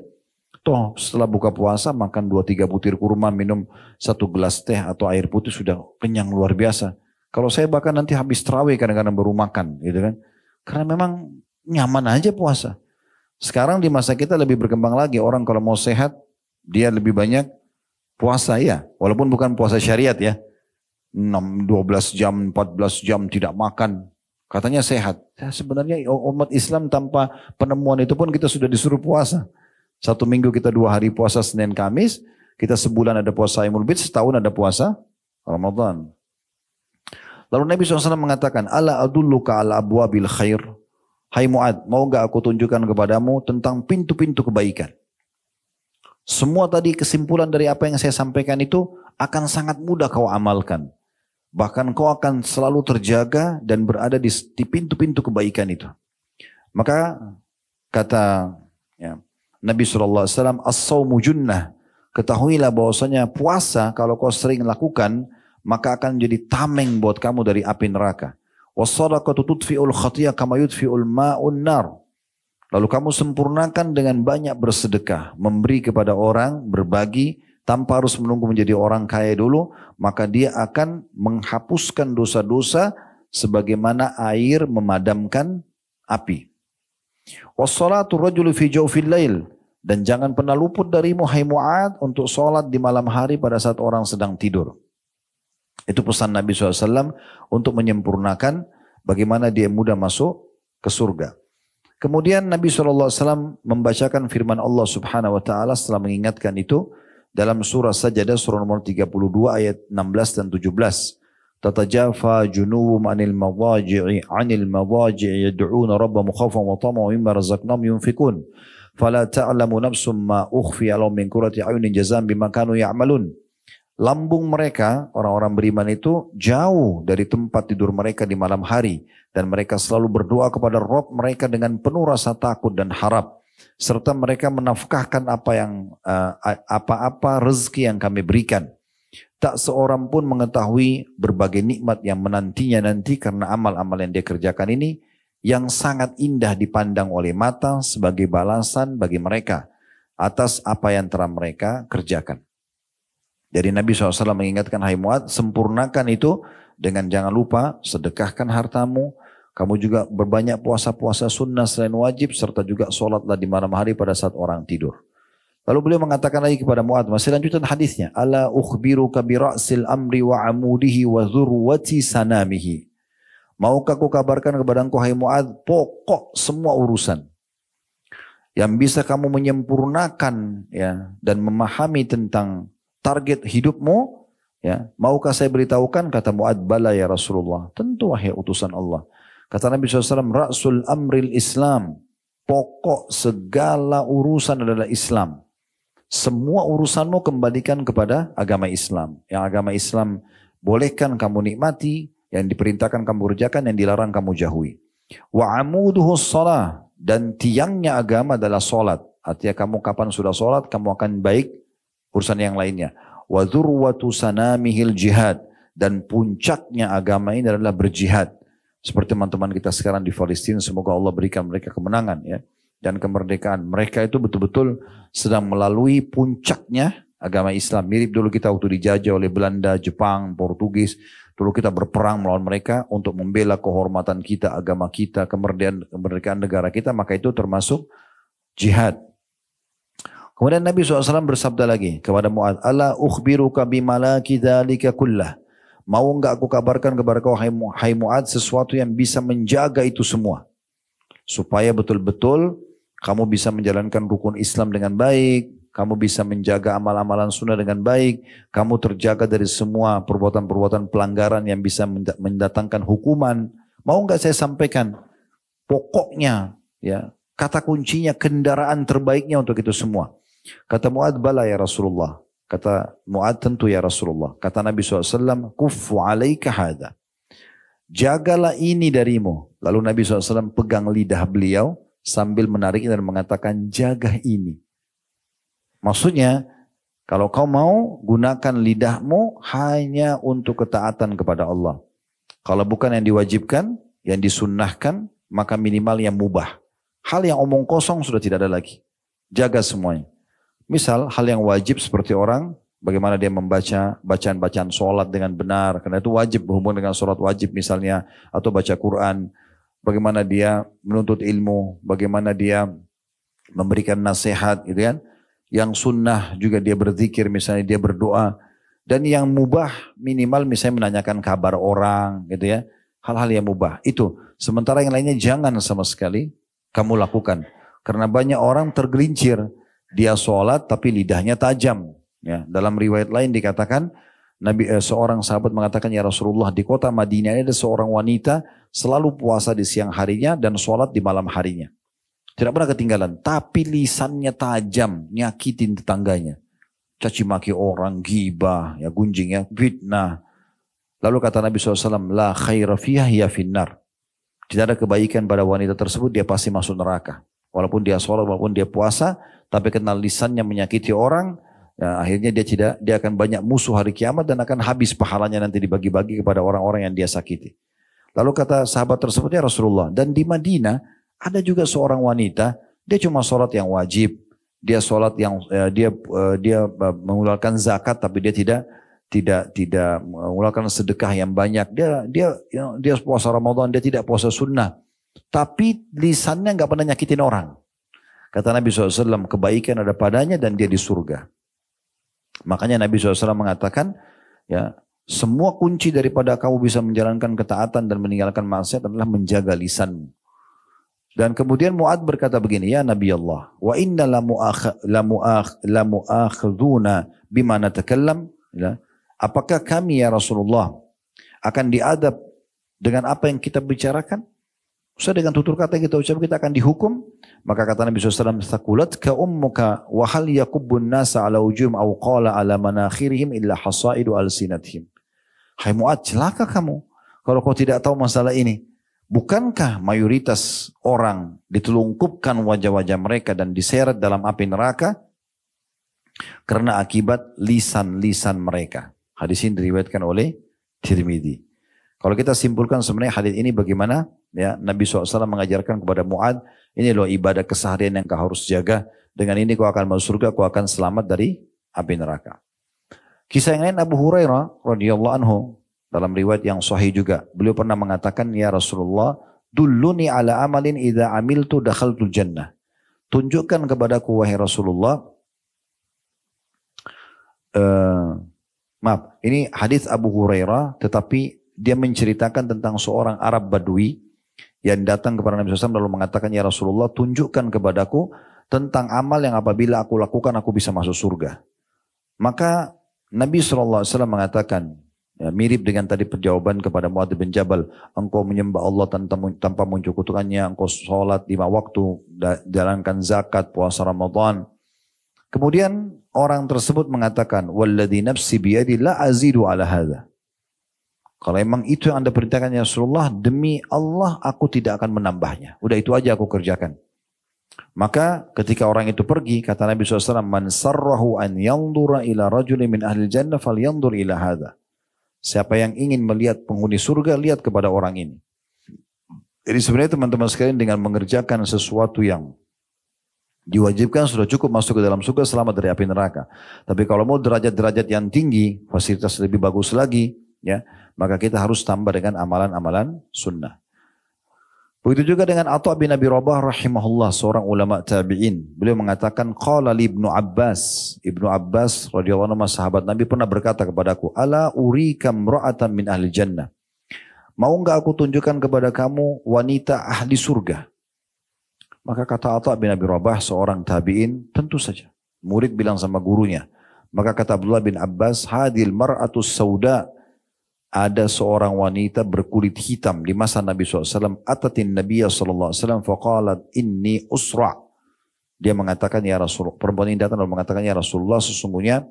Toh setelah buka puasa makan 2-3 butir kurma, minum 1 gelas teh atau air putih sudah kenyang luar biasa. Kalau saya bahkan nanti habis tarawih kadang-kadang baru makan gitu kan. Karena memang nyaman aja puasa. Sekarang di masa kita lebih berkembang lagi. Orang kalau mau sehat dia lebih banyak puasa ya. Walaupun bukan puasa syariat ya. 12 jam, 14 jam tidak makan. Katanya sehat. Ya, sebenarnya umat Islam tanpa penemuan itu pun kita sudah disuruh puasa. 1 minggu kita 2 hari puasa Senin Kamis. Kita sebulan ada puasa Ayyamul Bid, setahun ada puasa Ramadan. Lalu Nabi SAW mengatakan, Ala adulluka ala abwabil khair. Hai Mu'ad, mau gak aku tunjukkan kepadamu tentang pintu-pintu kebaikan. Semua tadi kesimpulan dari apa yang saya sampaikan itu akan sangat mudah kau amalkan. Bahkan kau akan selalu terjaga dan berada di pintu-pintu kebaikan itu. Maka kata ya, Nabi SAW, as-sawmu junnah. Ketahuilah bahwasanya puasa kalau kau sering lakukan, maka akan menjadi tameng buat kamu dari api neraka. Was-sadaqatu tudfi'ul khatiyah kama yudfi'ul ma'un nar. Lalu kamu sempurnakan dengan banyak bersedekah, memberi kepada orang, berbagi, tanpa harus menunggu menjadi orang kaya dulu, maka dia akan menghapuskan dosa-dosa sebagaimana air memadamkan api. Was-salatu rajulu fi jawfil lail. Dan jangan pernah luput darimu hai Mu'ad untuk sholat di malam hari pada saat orang sedang tidur. Itu pesan Nabi SAW untuk menyempurnakan bagaimana dia mudah masuk ke surga. Kemudian Nabi SAW membacakan firman Allah Subhanahu wa taala setelah mengingatkan itu dalam surah Sajdah surah nomor 32 ayat 16 dan 17. Tatajafa junuhum 'anil madaji'i yad'una rabbahum khaufan wa tama'an mimma razaqnahum yunfikun. Fala ta'lamu nafsum ma ukhfiya lahum min qurrati a'yunin jazaa'an bima kanu ya'malun. Lambung mereka, orang-orang beriman itu jauh dari tempat tidur mereka di malam hari. Dan mereka selalu berdoa kepada Rabb mereka dengan penuh rasa takut dan harap. Serta mereka menafkahkan apa-apa rezeki yang kami berikan. Tak seorang pun mengetahui berbagai nikmat yang menantinya nanti karena amal-amal yang dia kerjakan ini. Yang sangat indah dipandang oleh mata sebagai balasan bagi mereka. Atas apa yang telah mereka kerjakan. Jadi Nabi SAW mengingatkan, hai Mu'ad, sempurnakan itu dengan jangan lupa sedekahkan hartamu. Kamu juga berbanyak puasa-puasa sunnah selain wajib, serta juga sholatlah di malam hari pada saat orang tidur. Lalu beliau mengatakan lagi kepada Mu'ad, masih lanjutan hadisnya. Ala ukhbiruka bira'sil amri wa amudihi wa dhurwati sanamihi. Maukah aku kabarkan kepada engkau, hai Mu'ad, pokok semua urusan. Yang bisa kamu menyempurnakan ya dan memahami tentang target hidupmu, ya, maukah saya beritahukan? Kata Mu'ad, bala ya Rasulullah. Tentu wahai utusan Allah. Kata Nabi SAW, Ra'sul amril Islam. Pokok segala urusan adalah Islam. Semua urusanmu kembalikan kepada agama Islam. Yang agama Islam bolehkan kamu nikmati, yang diperintahkan kamu kerjakan, yang dilarang kamu jauhi. Wa amuduhu shalah. Dan tiangnya agama adalah solat. Artinya kamu kapan sudah solat, kamu akan baik urusan yang lainnya. Wa dzurwatu sanamihil jihad. Dan puncaknya agama ini adalah berjihad. Seperti teman-teman kita sekarang di Palestina, semoga Allah berikan mereka kemenangan ya dan kemerdekaan. Mereka itu betul-betul sedang melalui puncaknya agama Islam. Mirip dulu kita waktu dijajah oleh Belanda, Jepang, Portugis. Dulu kita berperang melawan mereka untuk membela kehormatan kita, agama kita, kemerdekaan negara kita. Maka itu termasuk jihad. Kemudian Nabi SAW bersabda lagi kepada Mu'ad, Ala ukhbiruka bimalaki dzalika kullah. Mau enggak aku kabarkan kepada kau hai Mu'ad sesuatu yang bisa menjaga itu semua. Supaya betul-betul kamu bisa menjalankan rukun Islam dengan baik. Kamu bisa menjaga amal-amalan sunnah dengan baik. Kamu terjaga dari semua perbuatan-perbuatan pelanggaran yang bisa mendatangkan hukuman. Mau enggak saya sampaikan pokoknya, ya, kata kuncinya, kendaraan terbaiknya untuk itu semua. Kata Mu'ad, bala ya Rasulullah. Kata Mu'ad, tentu ya Rasulullah. Kata Nabi SAW, kuffu alaika hadha. Jagalah ini darimu. Lalu Nabi SAW pegang lidah beliau sambil menariknya dan mengatakan, jaga ini. Maksudnya, kalau kau mau gunakan lidahmu hanya untuk ketaatan kepada Allah. Kalau bukan yang diwajibkan, yang disunnahkan, maka minimal yang mubah. Hal yang omong kosong sudah tidak ada lagi. Jaga semuanya. Misal hal yang wajib seperti orang bagaimana dia membaca bacaan-bacaan sholat dengan benar. Karena itu wajib berhubungan dengan sholat wajib misalnya. Atau baca Quran. Bagaimana dia menuntut ilmu. Bagaimana dia memberikan nasihat gitu kan. Yang sunnah juga dia berzikir misalnya dia berdoa. Dan yang mubah minimal misalnya menanyakan kabar orang gitu ya. Hal-hal yang mubah. Itu. Sementara yang lainnya jangan sama sekali kamu lakukan. Karena banyak orang tergelincir. Dia sholat tapi lidahnya tajam. Ya, dalam riwayat lain dikatakan seorang sahabat mengatakan, ya Rasulullah, di kota Madinah ada seorang wanita selalu puasa di siang harinya dan sholat di malam harinya. Tidak pernah ketinggalan. Tapi lisannya tajam, nyakitin tetangganya. Caci maki orang, ghibah, ya gunjing ya, fitnah. Lalu kata Nabi SAW, la khaira fiha hiya finnar. Tidak ada kebaikan pada wanita tersebut, dia pasti masuk neraka. Walaupun dia sholat, walaupun dia puasa, tapi kenal lisannya menyakiti orang, ya, akhirnya dia akan banyak musuh hari kiamat dan akan habis pahalanya nanti dibagi-bagi kepada orang-orang yang dia sakiti. Lalu kata sahabat tersebut, ya Rasulullah, dan di Madinah ada juga seorang wanita, dia cuma sholat yang wajib, dia sholat yang dia mengeluarkan zakat, tapi dia tidak mengeluarkan sedekah yang banyak. Dia puasa Ramadan, dia tidak puasa sunnah. Tapi lisannya nggak pernah nyakitin orang. Kata Nabi SAW, kebaikan ada padanya dan dia di surga. Makanya Nabi SAW mengatakan, ya, semua kunci daripada kamu bisa menjalankan ketaatan dan meninggalkan maksiat adalah menjaga lisanmu. Dan kemudian Mu'ad berkata begini, ya Nabi Allah, wa inna la mu'akhiduna bima natakallam, ya. Apakah kami ya Rasulullah akan diadab dengan apa yang kita bicarakan? Usah dengan tutur kata yang kita ucap kita akan dihukum. Maka kata Nabi SAW, thakulat ka ummuka wa hal yakubbun nasa ala ujum aw qala ala manakhirihim illa hasaidu alsinatihim. Hai Mu'ad, celaka kamu kalau kau tidak tahu masalah ini. Bukankah mayoritas orang ditelungkupkan wajah-wajah mereka dan diseret dalam api neraka karena akibat lisan-lisan mereka. Hadis ini diriwayatkan oleh Tirmidzi. Kalau kita simpulkan sebenarnya hadis ini bagaimana, ya, Nabi SAW mengajarkan kepada Mu'ad, ini loh ibadah keseharian yang kau harus jaga. Dengan ini kau akan masuk surga, kau akan selamat dari api neraka. Kisah yang lain Abu Hurairah radhiyallahu anhu dalam riwayat yang sahih juga. Beliau pernah mengatakan, ya Rasulullah, dulluni ala amalin idza amiltu dakhaltul jannah. Tunjukkan kepadaku wahai Rasulullah. Maaf, ini hadis Abu Hurairah, tetapi dia menceritakan tentang seorang Arab Badui yang datang kepada Nabi SAW lalu mengatakan, ya Rasulullah, tunjukkan kepadaku tentang amal yang apabila aku lakukan aku bisa masuk surga. Maka Nabi SAW mengatakan, ya, mirip dengan tadi perjawaban kepada Mu'adz bin Jabal, engkau menyembah Allah tanpa menyekutukannya, engkau sholat 5 waktu, jalankan zakat, puasa Ramadan. Kemudian orang tersebut mengatakan, walladzi nafsi biyadi la azidu ala hadza. Kalau memang itu yang anda perintahkan ya Rasulullah, demi Allah aku tidak akan menambahnya. Udah itu aja aku kerjakan. Maka ketika orang itu pergi, kata Nabi SAW, man sarrahu an yandura ila rajulin min ahli jannah fal yandur ila hadha. Siapa yang ingin melihat penghuni surga, lihat kepada orang ini. Jadi sebenarnya teman-teman sekalian dengan mengerjakan sesuatu yang diwajibkan sudah cukup masuk ke dalam surga selamat dari api neraka. Tapi kalau mau derajat-derajat yang tinggi, fasilitas lebih bagus lagi, ya, maka kita harus tambah dengan amalan-amalan sunnah. Begitu juga dengan Atha bin Abi Rabah rahimahullah, seorang ulama tabi'in. Beliau mengatakan, qala li Ibnu Abbas. Ibnu Abbas radhiyallahu anhu sahabat Nabi pernah berkata kepadaku, ala urika imra'atan min ahli jannah. Mau enggak aku tunjukkan kepada kamu wanita ahli surga? Maka kata Atha bin Abi Rabah, seorang tabi'in, tentu saja. Murid bilang sama gurunya. Maka kata Abdullah bin Abbas, hadil mar'atus sauda. Ada seorang wanita berkulit hitam di masa Nabi SAW. Atatin Nabiya SAW faqalat inni usra'. Dia mengatakan, ya Rasulullah, perempuan ini datang dan mengatakan, ya Rasulullah, sesungguhnya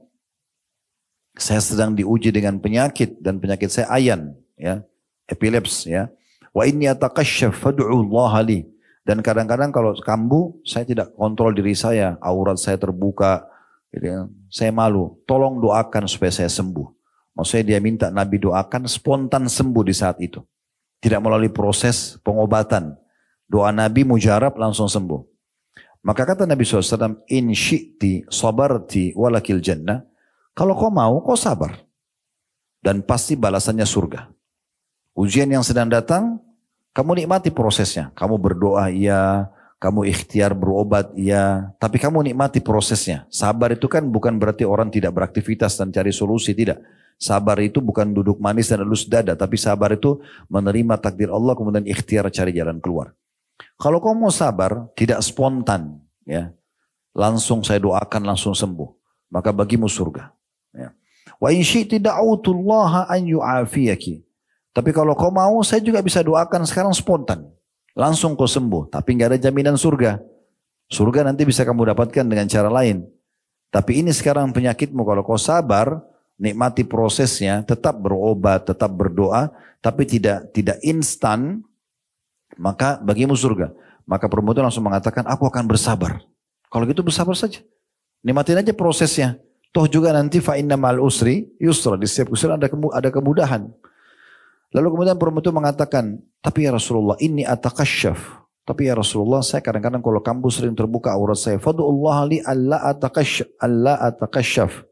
saya sedang diuji dengan penyakit dan penyakit saya ayan, ya, epileps, ya. Wa inni ataqasyaf fad'u Allah li. Dan kadang-kadang kalau kambuh, saya tidak kontrol diri saya, aurat saya terbuka, gitu ya. Saya malu. Tolong doakan supaya saya sembuh. Maksudnya dia minta Nabi doakan spontan sembuh di saat itu. Tidak melalui proses pengobatan. Doa Nabi mujarab langsung sembuh. Maka kata Nabi SAW, in syi'ti sabarti walakil jannah. Kalau kau mau, kau sabar. Dan pasti balasannya surga. Ujian yang sedang datang, kamu nikmati prosesnya. Kamu berdoa, iya. Kamu ikhtiar berobat, iya. Tapi kamu nikmati prosesnya. Sabar itu kan bukan berarti orang tidak beraktivitas dan cari solusi, tidak. Sabar itu bukan duduk manis dan elus dada, tapi sabar itu menerima takdir Allah kemudian ikhtiar cari jalan keluar. Kalau kau mau sabar, tidak spontan, ya, langsung saya doakan langsung sembuh, maka bagimu surga. Ya. Wa in syi'ti da'utullaha an yu'afiyaki. Tapi kalau kau mau, saya juga bisa doakan sekarang spontan, langsung kau sembuh, tapi nggak ada jaminan surga. Surga nanti bisa kamu dapatkan dengan cara lain. Tapi ini sekarang penyakitmu, kalau kau sabar, nikmati prosesnya, tetap berobat, tetap berdoa, tapi tidak instan, maka bagimu surga. Maka perempuan itu langsung mengatakan, aku akan bersabar. Kalau gitu bersabar saja. Nikmatin aja prosesnya. Toh juga nanti fa inna ma'al usri yusra. Di setiap usaha ada kemudahan. Lalu kemudian perempuan itu mengatakan, tapi ya Rasulullah, inni atakasyaf. Tapi ya Rasulullah, saya kadang-kadang kalau kambuh sering terbuka aurat saya. Fadu'ullah li alla atakasyaf.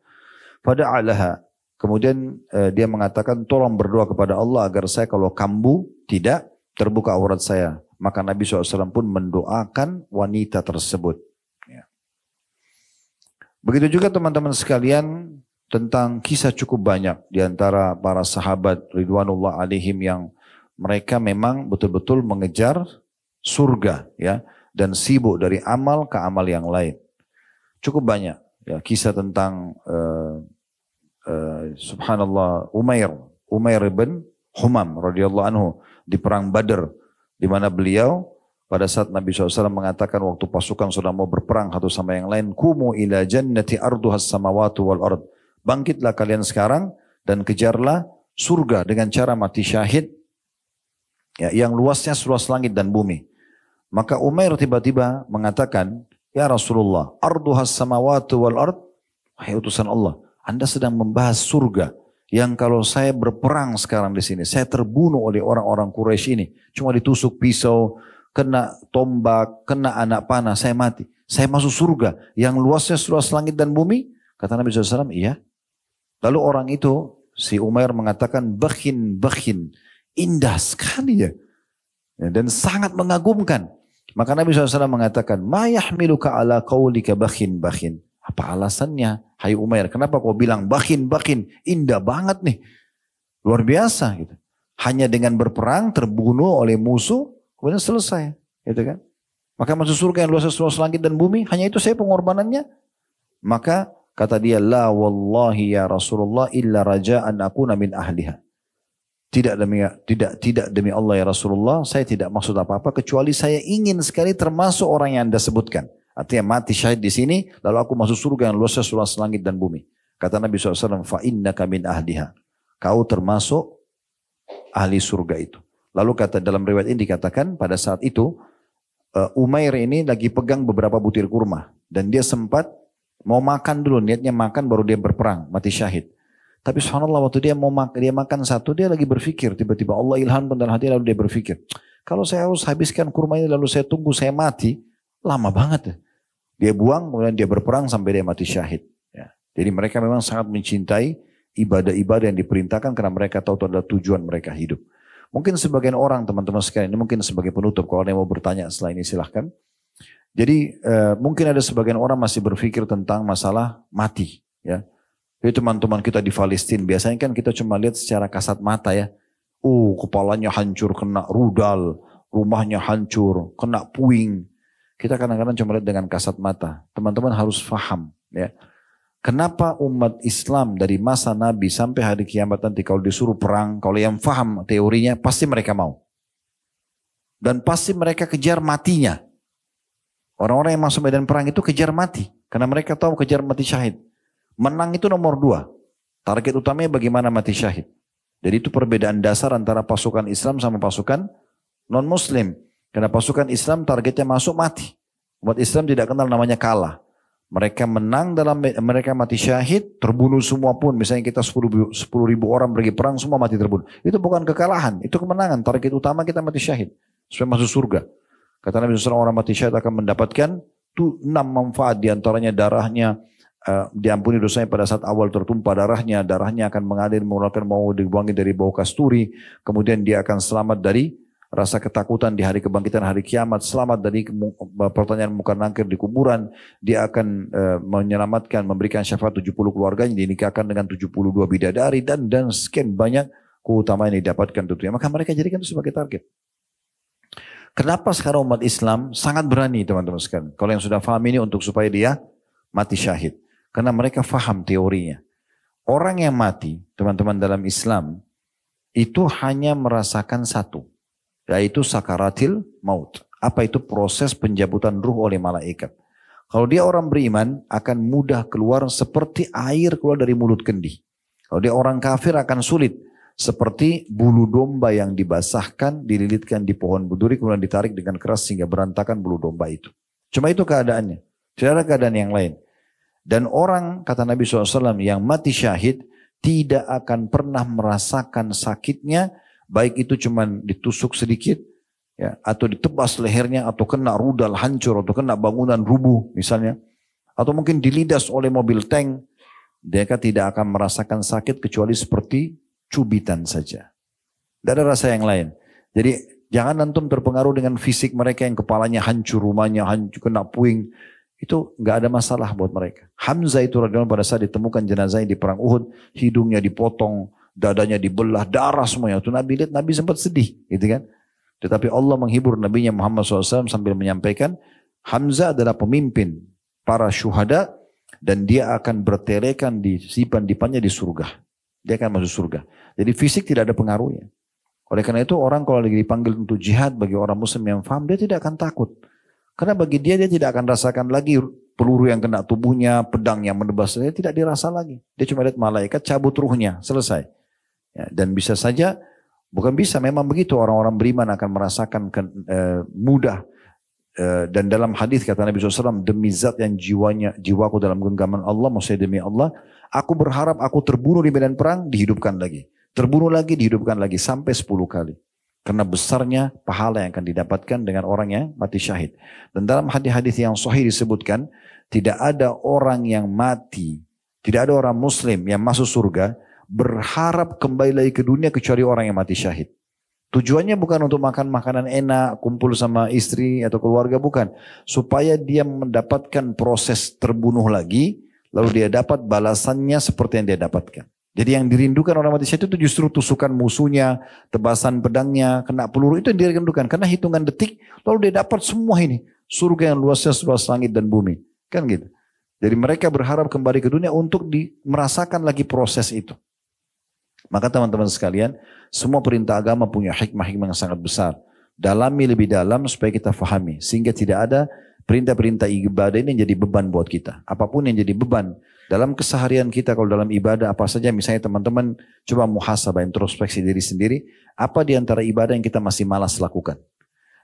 Fada'alaha. Kemudian dia mengatakan, tolong berdoa kepada Allah agar saya kalau kambuh tidak terbuka aurat saya. Maka Nabi SAW pun mendoakan wanita tersebut. Begitu juga teman-teman sekalian tentang kisah cukup banyak di antara para sahabat ridwanullah alaihim yang mereka memang betul-betul mengejar surga ya dan sibuk dari amal ke amal yang lain. Cukup banyak ya kisah tentang subhanallah Umair bin Humam radhiyallahu anhu di perang Badar di mana beliau pada saat Nabi SAW mengatakan waktu pasukan sudah mau berperang satu sama yang lain, kumu ila jannati arduhas samawatu wal ard. Bangkitlah kalian sekarang dan kejarlah surga dengan cara mati syahid ya, yang luasnya seluas langit dan bumi. Maka Umair tiba-tiba mengatakan, ya Rasulullah, arduhas samawatu wal ard. Wahai utusan Allah, Anda sedang membahas surga yang kalau saya berperang sekarang di sini, saya terbunuh oleh orang-orang Quraisy ini. Cuma ditusuk pisau, kena tombak, kena anak panah, saya mati. Saya masuk surga yang luasnya seluas langit dan bumi. Kata Nabi SAW, iya. Lalu orang itu, si Umair mengatakan, bakhin, indah sekali ya. Dan sangat mengagumkan. Maka Nabi SAW mengatakan, ma yahmiluka ala qawlika bakhin. Apa alasannya? Hai Umair, kenapa kau bilang bakhin, indah banget nih. Luar biasa gitu. Hanya dengan berperang, terbunuh oleh musuh, kemudian selesai, gitu kan? Maka masuk surga yang luasnya seluas langit dan bumi, hanya itu saya pengorbanannya. Maka kata dia, la wallahi ya Rasulullah illa raja'an akuna min ahliha. Tidak demi Allah ya Rasulullah, saya tidak maksud apa-apa kecuali saya ingin sekali termasuk orang yang Anda sebutkan. Artinya mati syahid di sini, lalu aku masuk surga yang luasnya seluas langit dan bumi. Kata Nabi SAW, fa innaka min ahliha. Kau termasuk ahli surga itu. Lalu kata dalam riwayat ini dikatakan pada saat itu Umair ini lagi pegang beberapa butir kurma dan dia sempat mau makan dulu, niatnya makan baru dia berperang, mati syahid. Tapi subhanallah waktu dia makan satu, dia lagi berpikir, tiba-tiba Allah ilhamkan dalam hati, lalu dia berpikir, kalau saya harus habiskan kurma ini lalu saya tunggu saya mati, lama banget ya. Dia buang, kemudian dia berperang sampai dia mati syahid. Ya. Jadi mereka memang sangat mencintai ibadah-ibadah yang diperintahkan karena mereka tahu itu adalah tujuan mereka hidup. Mungkin sebagian orang teman-teman sekalian, ini mungkin sebagai penutup, kalau ada yang mau bertanya setelah ini silahkan. Jadi mungkin ada sebagian orang masih berpikir tentang masalah mati. Ya. Jadi teman-teman kita di Palestina, biasanya kan kita cuma lihat secara kasat mata ya. Kepalanya hancur, kena rudal, rumahnya hancur, kena puing. Kita kadang-kadang cuma lihat dengan kasat mata. Teman-teman harus paham ya. Kenapa umat Islam dari masa Nabi sampai hari kiamat nanti kalau disuruh perang, kalau yang paham teorinya pasti mereka mau. Dan pasti mereka kejar matinya. Orang-orang yang masuk medan perang itu kejar mati. Karena mereka tahu kejar mati syahid. Menang itu nomor 2. Target utamanya bagaimana mati syahid. Jadi itu perbedaan dasar antara pasukan Islam sama pasukan non-Muslim. Karena pasukan Islam targetnya masuk mati. Umat Islam tidak kenal namanya kalah. Mereka menang mereka mati syahid, terbunuh semua pun. Misalnya kita 10 ribu orang pergi perang, semua mati terbunuh. Itu bukan kekalahan, itu kemenangan. Target utama kita mati syahid. Supaya masuk surga. Kata Nabi SAW, orang mati syahid akan mendapatkan 6 manfaat. Di antaranya darahnya, diampuni dosanya pada saat awal tertumpah darahnya akan mengalir mengeluarkan mau dibuangi dari bau kasturi, kemudian dia akan selamat dari rasa ketakutan di hari kebangkitan hari kiamat, selamat dari pertanyaan munkar nakir di kuburan, dia akan menyelamatkan, memberikan syafaat 70 keluarganya, dinikahkan dengan 72 bidadari dan sekian banyak keutamaan yang didapatkan tentunya. Maka mereka jadikan itu sebagai target. Kenapa sekarang umat Islam sangat berani teman-teman sekalian? Kalau yang sudah paham ini untuk supaya dia mati syahid. Karena mereka faham teorinya. Orang yang mati, teman-teman dalam Islam, itu hanya merasakan satu. Yaitu sakaratil maut. Apa itu? Proses pencabutan ruh oleh malaikat. Kalau dia orang beriman, akan mudah keluar seperti air keluar dari mulut kendi. Kalau dia orang kafir akan sulit. Seperti bulu domba yang dibasahkan, dililitkan di pohon berduri, kemudian ditarik dengan keras sehingga berantakan bulu domba itu. Cuma itu keadaannya. Tidak ada keadaan yang lain. Dan orang, kata Nabi SAW, yang mati syahid, tidak akan pernah merasakan sakitnya, baik itu cuma ditusuk sedikit, ya, atau ditebas lehernya, atau kena rudal hancur, atau kena bangunan rubuh misalnya, atau mungkin dilidas oleh mobil tank, mereka tidak akan merasakan sakit kecuali seperti cubitan saja. Tidak ada rasa yang lain. Jadi jangan antum terpengaruh dengan fisik mereka yang kepalanya hancur, rumahnya hancur, kena puing. Itu nggak ada masalah buat mereka. Hamzah itu radhiyallahu pada saat ditemukan jenazahnya di perang Uhud, hidungnya dipotong, dadanya dibelah, darah semuanya. Itu Nabi lihat, Nabi sempat sedih, gitu kan. Tetapi Allah menghibur Nabinya Muhammad SAW sambil menyampaikan, Hamzah adalah pemimpin para syuhada dan dia akan bertelekan di sipan-dipannya di surga. Dia akan masuk surga. Jadi fisik tidak ada pengaruhnya. Oleh karena itu orang kalau lagi dipanggil untuk jihad bagi orang muslim yang paham, dia tidak akan takut. Karena bagi dia tidak akan rasakan lagi peluru yang kena tubuhnya, pedang yang menebas, dia tidak dirasa lagi. Dia cuma lihat malaikat cabut ruhnya, selesai. Ya, dan bisa saja, bukan bisa, memang begitu orang-orang beriman akan merasakan mudah. Dan dalam hadis kata Nabi SAW, demi zat yang jiwaku dalam genggaman Allah, maksudnya demi Allah, aku berharap aku terbunuh di medan perang, dihidupkan lagi. Terbunuh lagi, dihidupkan lagi, sampai 10 kali. Karena besarnya pahala yang akan didapatkan dengan orang yang mati syahid. Dan dalam hadis-hadis yang sahih disebutkan, tidak ada orang yang mati, tidak ada orang muslim yang masuk surga, berharap kembali lagi ke dunia kecuali orang yang mati syahid. Tujuannya bukan untuk makan makanan enak, kumpul sama istri atau keluarga, bukan. Supaya dia mendapatkan proses terbunuh lagi, lalu dia dapat balasannya seperti yang dia dapatkan. Jadi yang dirindukan orang mati syahid itu justru tusukan musuhnya, tebasan pedangnya, kena peluru, itu yang dirindukan. Karena hitungan detik, lalu dia dapat semua ini. Surga yang luasnya seluas langit dan bumi. Kan gitu. Jadi mereka berharap kembali ke dunia untuk merasakan lagi proses itu. Maka teman-teman sekalian, semua perintah agama punya hikmah-hikmah yang sangat besar. Dalami lebih dalam supaya kita fahami. Sehingga tidak ada perintah-perintah ibadah ini yang jadi beban buat kita. Apapun yang jadi beban dalam keseharian kita, kalau dalam ibadah apa saja, misalnya teman-teman coba muhasabah, introspeksi diri sendiri. Apa di antara ibadah yang kita masih malas lakukan?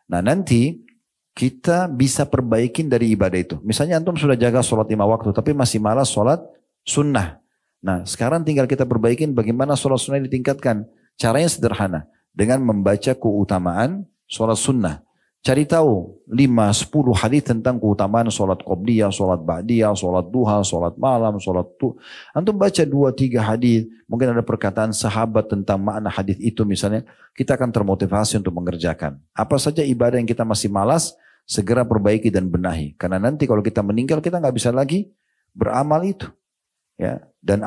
Nah nanti kita bisa perbaikin dari ibadah itu. Misalnya antum sudah jaga sholat 5 waktu tapi masih malas sholat sunnah. Nah sekarang tinggal kita perbaikin bagaimana sholat sunnah ditingkatkan. Caranya sederhana. Dengan membaca keutamaan sholat sunnah. Cari tahu 5-10 hadis tentang keutamaan sholat qobliyah, sholat ba'diyah, sholat duha, sholat malam, sholat Antum baca 2-3 hadis. Mungkin ada perkataan sahabat tentang makna hadis itu misalnya. Kita akan termotivasi untuk mengerjakan. Apa saja ibadah yang kita masih malas, segera perbaiki dan benahi. Karena nanti kalau kita meninggal kita nggak bisa lagi beramal itu. Ya, dan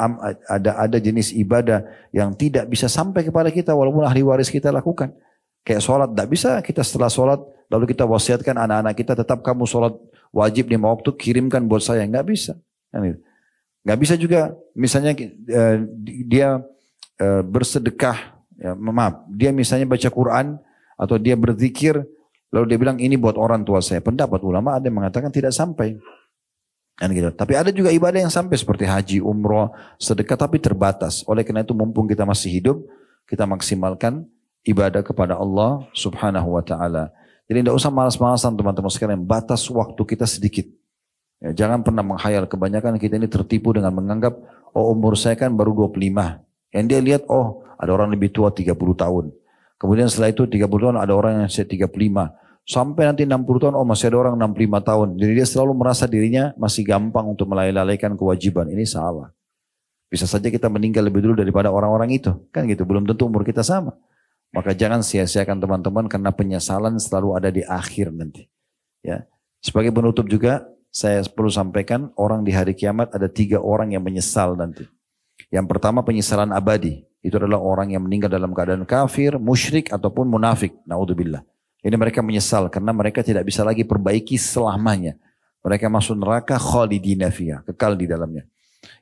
ada jenis ibadah yang tidak bisa sampai kepada kita walaupun ahli waris kita lakukan. Kayak sholat, tidak bisa kita setelah sholat lalu kita wasiatkan anak-anak kita tetap kamu sholat wajib 5 waktu kirimkan buat saya, nggak bisa. Nggak bisa juga misalnya dia bersedekah, ya, maaf, dia misalnya baca Quran atau dia berzikir lalu dia bilang ini buat orang tua saya. Pendapat ulama ada yang mengatakan tidak sampai. Kan gitu. Tapi ada juga ibadah yang sampai seperti haji, umroh, sedekah tapi terbatas. Oleh karena itu mumpung kita masih hidup, kita maksimalkan ibadah kepada Allah Subhanahu wa taala. Jadi tidak usah malas-malasan teman-teman sekalian, batas waktu kita sedikit. Ya, jangan pernah menghayal, kebanyakan kita ini tertipu dengan menganggap oh umur saya kan baru 25. Yang dia lihat oh ada orang lebih tua 30 tahun. Kemudian setelah itu 30 tahun ada orang yang 35. Sampai nanti 60 tahun, oh masih ada orang 65 tahun. Jadi dia selalu merasa dirinya masih gampang untuk melalaikan kewajiban. Ini salah. Bisa saja kita meninggal lebih dulu daripada orang-orang itu. Kan gitu, belum tentu umur kita sama. Maka jangan sia-siakan teman-teman karena penyesalan selalu ada di akhir nanti. Ya. Sebagai penutup juga, saya perlu sampaikan orang di hari kiamat ada 3 orang yang menyesal nanti. Yang pertama penyesalan abadi. Itu adalah orang yang meninggal dalam keadaan kafir, musyrik ataupun munafik. Naudzubillah. Ini mereka menyesal karena mereka tidak bisa lagi perbaiki selamanya. Mereka masuk neraka khalidina fiha, kekal di dalamnya.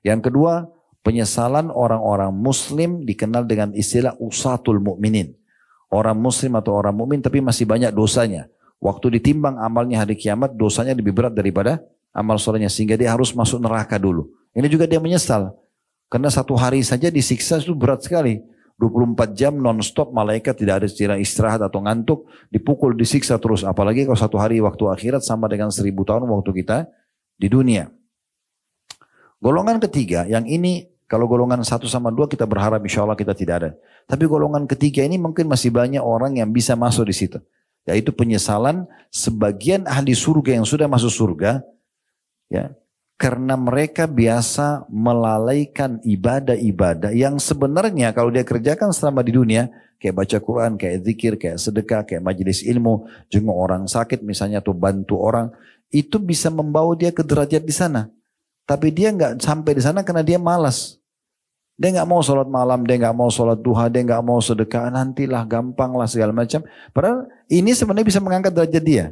Yang kedua, penyesalan orang-orang muslim dikenal dengan istilah usatul mukminin. Orang muslim atau orang mukmin tapi masih banyak dosanya. Waktu ditimbang amalnya hari kiamat, dosanya lebih berat daripada amal solehnya sehingga dia harus masuk neraka dulu. Ini juga dia menyesal. Karena 1 hari saja disiksa itu berat sekali. 24 jam non-stop malaikat tidak ada istilah istirahat atau ngantuk, dipukul, disiksa terus. Apalagi kalau 1 hari waktu akhirat sama dengan 1000 tahun waktu kita di dunia. Golongan ketiga, yang ini kalau golongan 1 sama 2 kita berharap insya Allah kita tidak ada. Tapi golongan ketiga ini mungkin masih banyak orang yang bisa masuk di situ. Yaitu penyesalan sebagian ahli surga yang sudah masuk surga, ya, karena mereka biasa melalaikan ibadah-ibadah yang sebenarnya kalau dia kerjakan selama di dunia, kayak baca Quran, kayak zikir, kayak sedekah, kayak majelis ilmu, jenguk orang sakit misalnya atau bantu orang, itu bisa membawa dia ke derajat di sana. Tapi dia nggak sampai di sana karena dia malas. Dia nggak mau sholat malam, dia nggak mau sholat duha, dia nggak mau sedekah, nantilah gampang lah segala macam. Padahal ini sebenarnya bisa mengangkat derajat dia.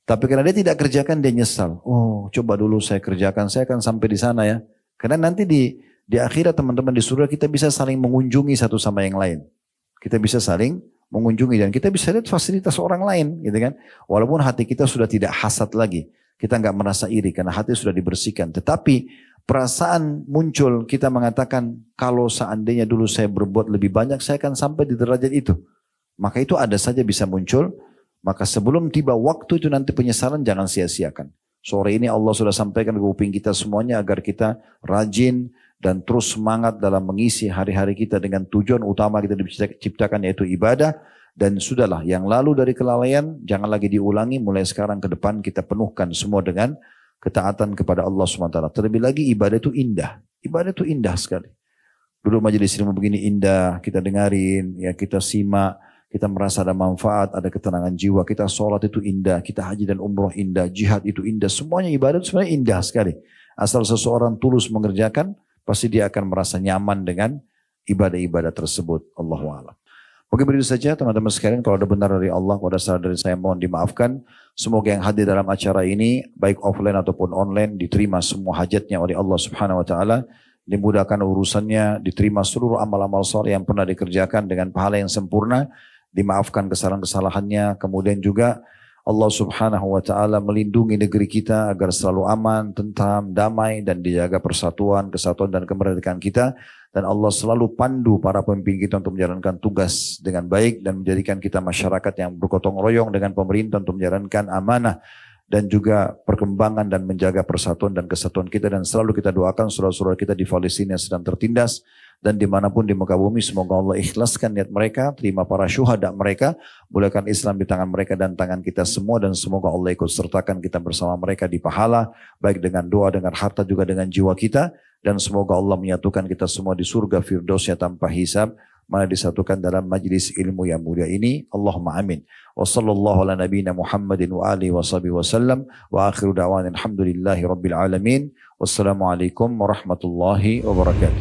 Tapi karena dia tidak kerjakan dia nyesal. Oh coba dulu saya kerjakan, saya akan sampai di sana ya. Karena nanti di akhirat teman-teman di surga kita bisa saling mengunjungi satu sama yang lain. Kita bisa saling mengunjungi dan kita bisa lihat fasilitas orang lain gitu kan. Walaupun hati kita sudah tidak hasad lagi. Kita nggak merasa iri karena hati sudah dibersihkan. Tetapi perasaan muncul kita mengatakan kalau seandainya dulu saya berbuat lebih banyak saya akan sampai di derajat itu. Maka itu ada saja bisa muncul. Maka sebelum tiba waktu itu nanti penyesalan jangan sia-siakan. Sore ini Allah sudah sampaikan ke kuping kita semuanya agar kita rajin dan terus semangat dalam mengisi hari-hari kita dengan tujuan utama kita diciptakan yaitu ibadah. Dan sudahlah yang lalu dari kelalaian jangan lagi diulangi, mulai sekarang ke depan kita penuhkan semua dengan ketaatan kepada Allah SWT. Terlebih lagi ibadah itu indah. Ibadah itu indah sekali. Dulu majelis ilmu begini indah, kita dengarin, ya kita simak, kita merasa ada manfaat, ada ketenangan jiwa, kita sholat itu indah, kita haji dan umroh indah, jihad itu indah, semuanya ibadah itu sebenarnya indah sekali. Asal seseorang tulus mengerjakan, pasti dia akan merasa nyaman dengan ibadah-ibadah tersebut. Allahu a'lam. Mungkin begitu saja teman-teman sekalian, kalau ada benar dari Allah, kalau ada salah dari saya mohon dimaafkan. Semoga yang hadir dalam acara ini, baik offline ataupun online, diterima semua hajatnya oleh Allah Subhanahu Wa Taala, dimudahkan urusannya, diterima seluruh amal-amal saleh yang pernah dikerjakan dengan pahala yang sempurna, dimaafkan kesalahan-kesalahannya, kemudian juga Allah Subhanahu Wa Taala melindungi negeri kita agar selalu aman, tentram, damai dan dijaga persatuan, kesatuan dan kemerdekaan kita. Dan Allah selalu pandu para pemimpin kita untuk menjalankan tugas dengan baik dan menjadikan kita masyarakat yang bergotong royong dengan pemerintah untuk menjalankan amanah dan juga perkembangan dan menjaga persatuan dan kesatuan kita. Dan selalu kita doakan saudara-saudara kita di Palestina yang sedang tertindas dan dimanapun di muka bumi, semoga Allah ikhlaskan niat mereka, terima para syuhada mereka, mulakan Islam di tangan mereka dan tangan kita semua, dan semoga Allah ikut sertakan kita bersama mereka di pahala, baik dengan doa, dengan harta, juga dengan jiwa kita. Dan semoga Allah menyatukan kita semua di surga Firdausnya tanpa hisab, mana disatukan dalam majlis ilmu yang mulia ini. Allahumma amin. Wa sallallahu ala nabiyina Muhammadin wa alihi wa sahbihi wa sallam. Wa akhiru da'wan alhamdulillahi rabbil alamin. Wassalamualaikum warahmatullahi wabarakatuh.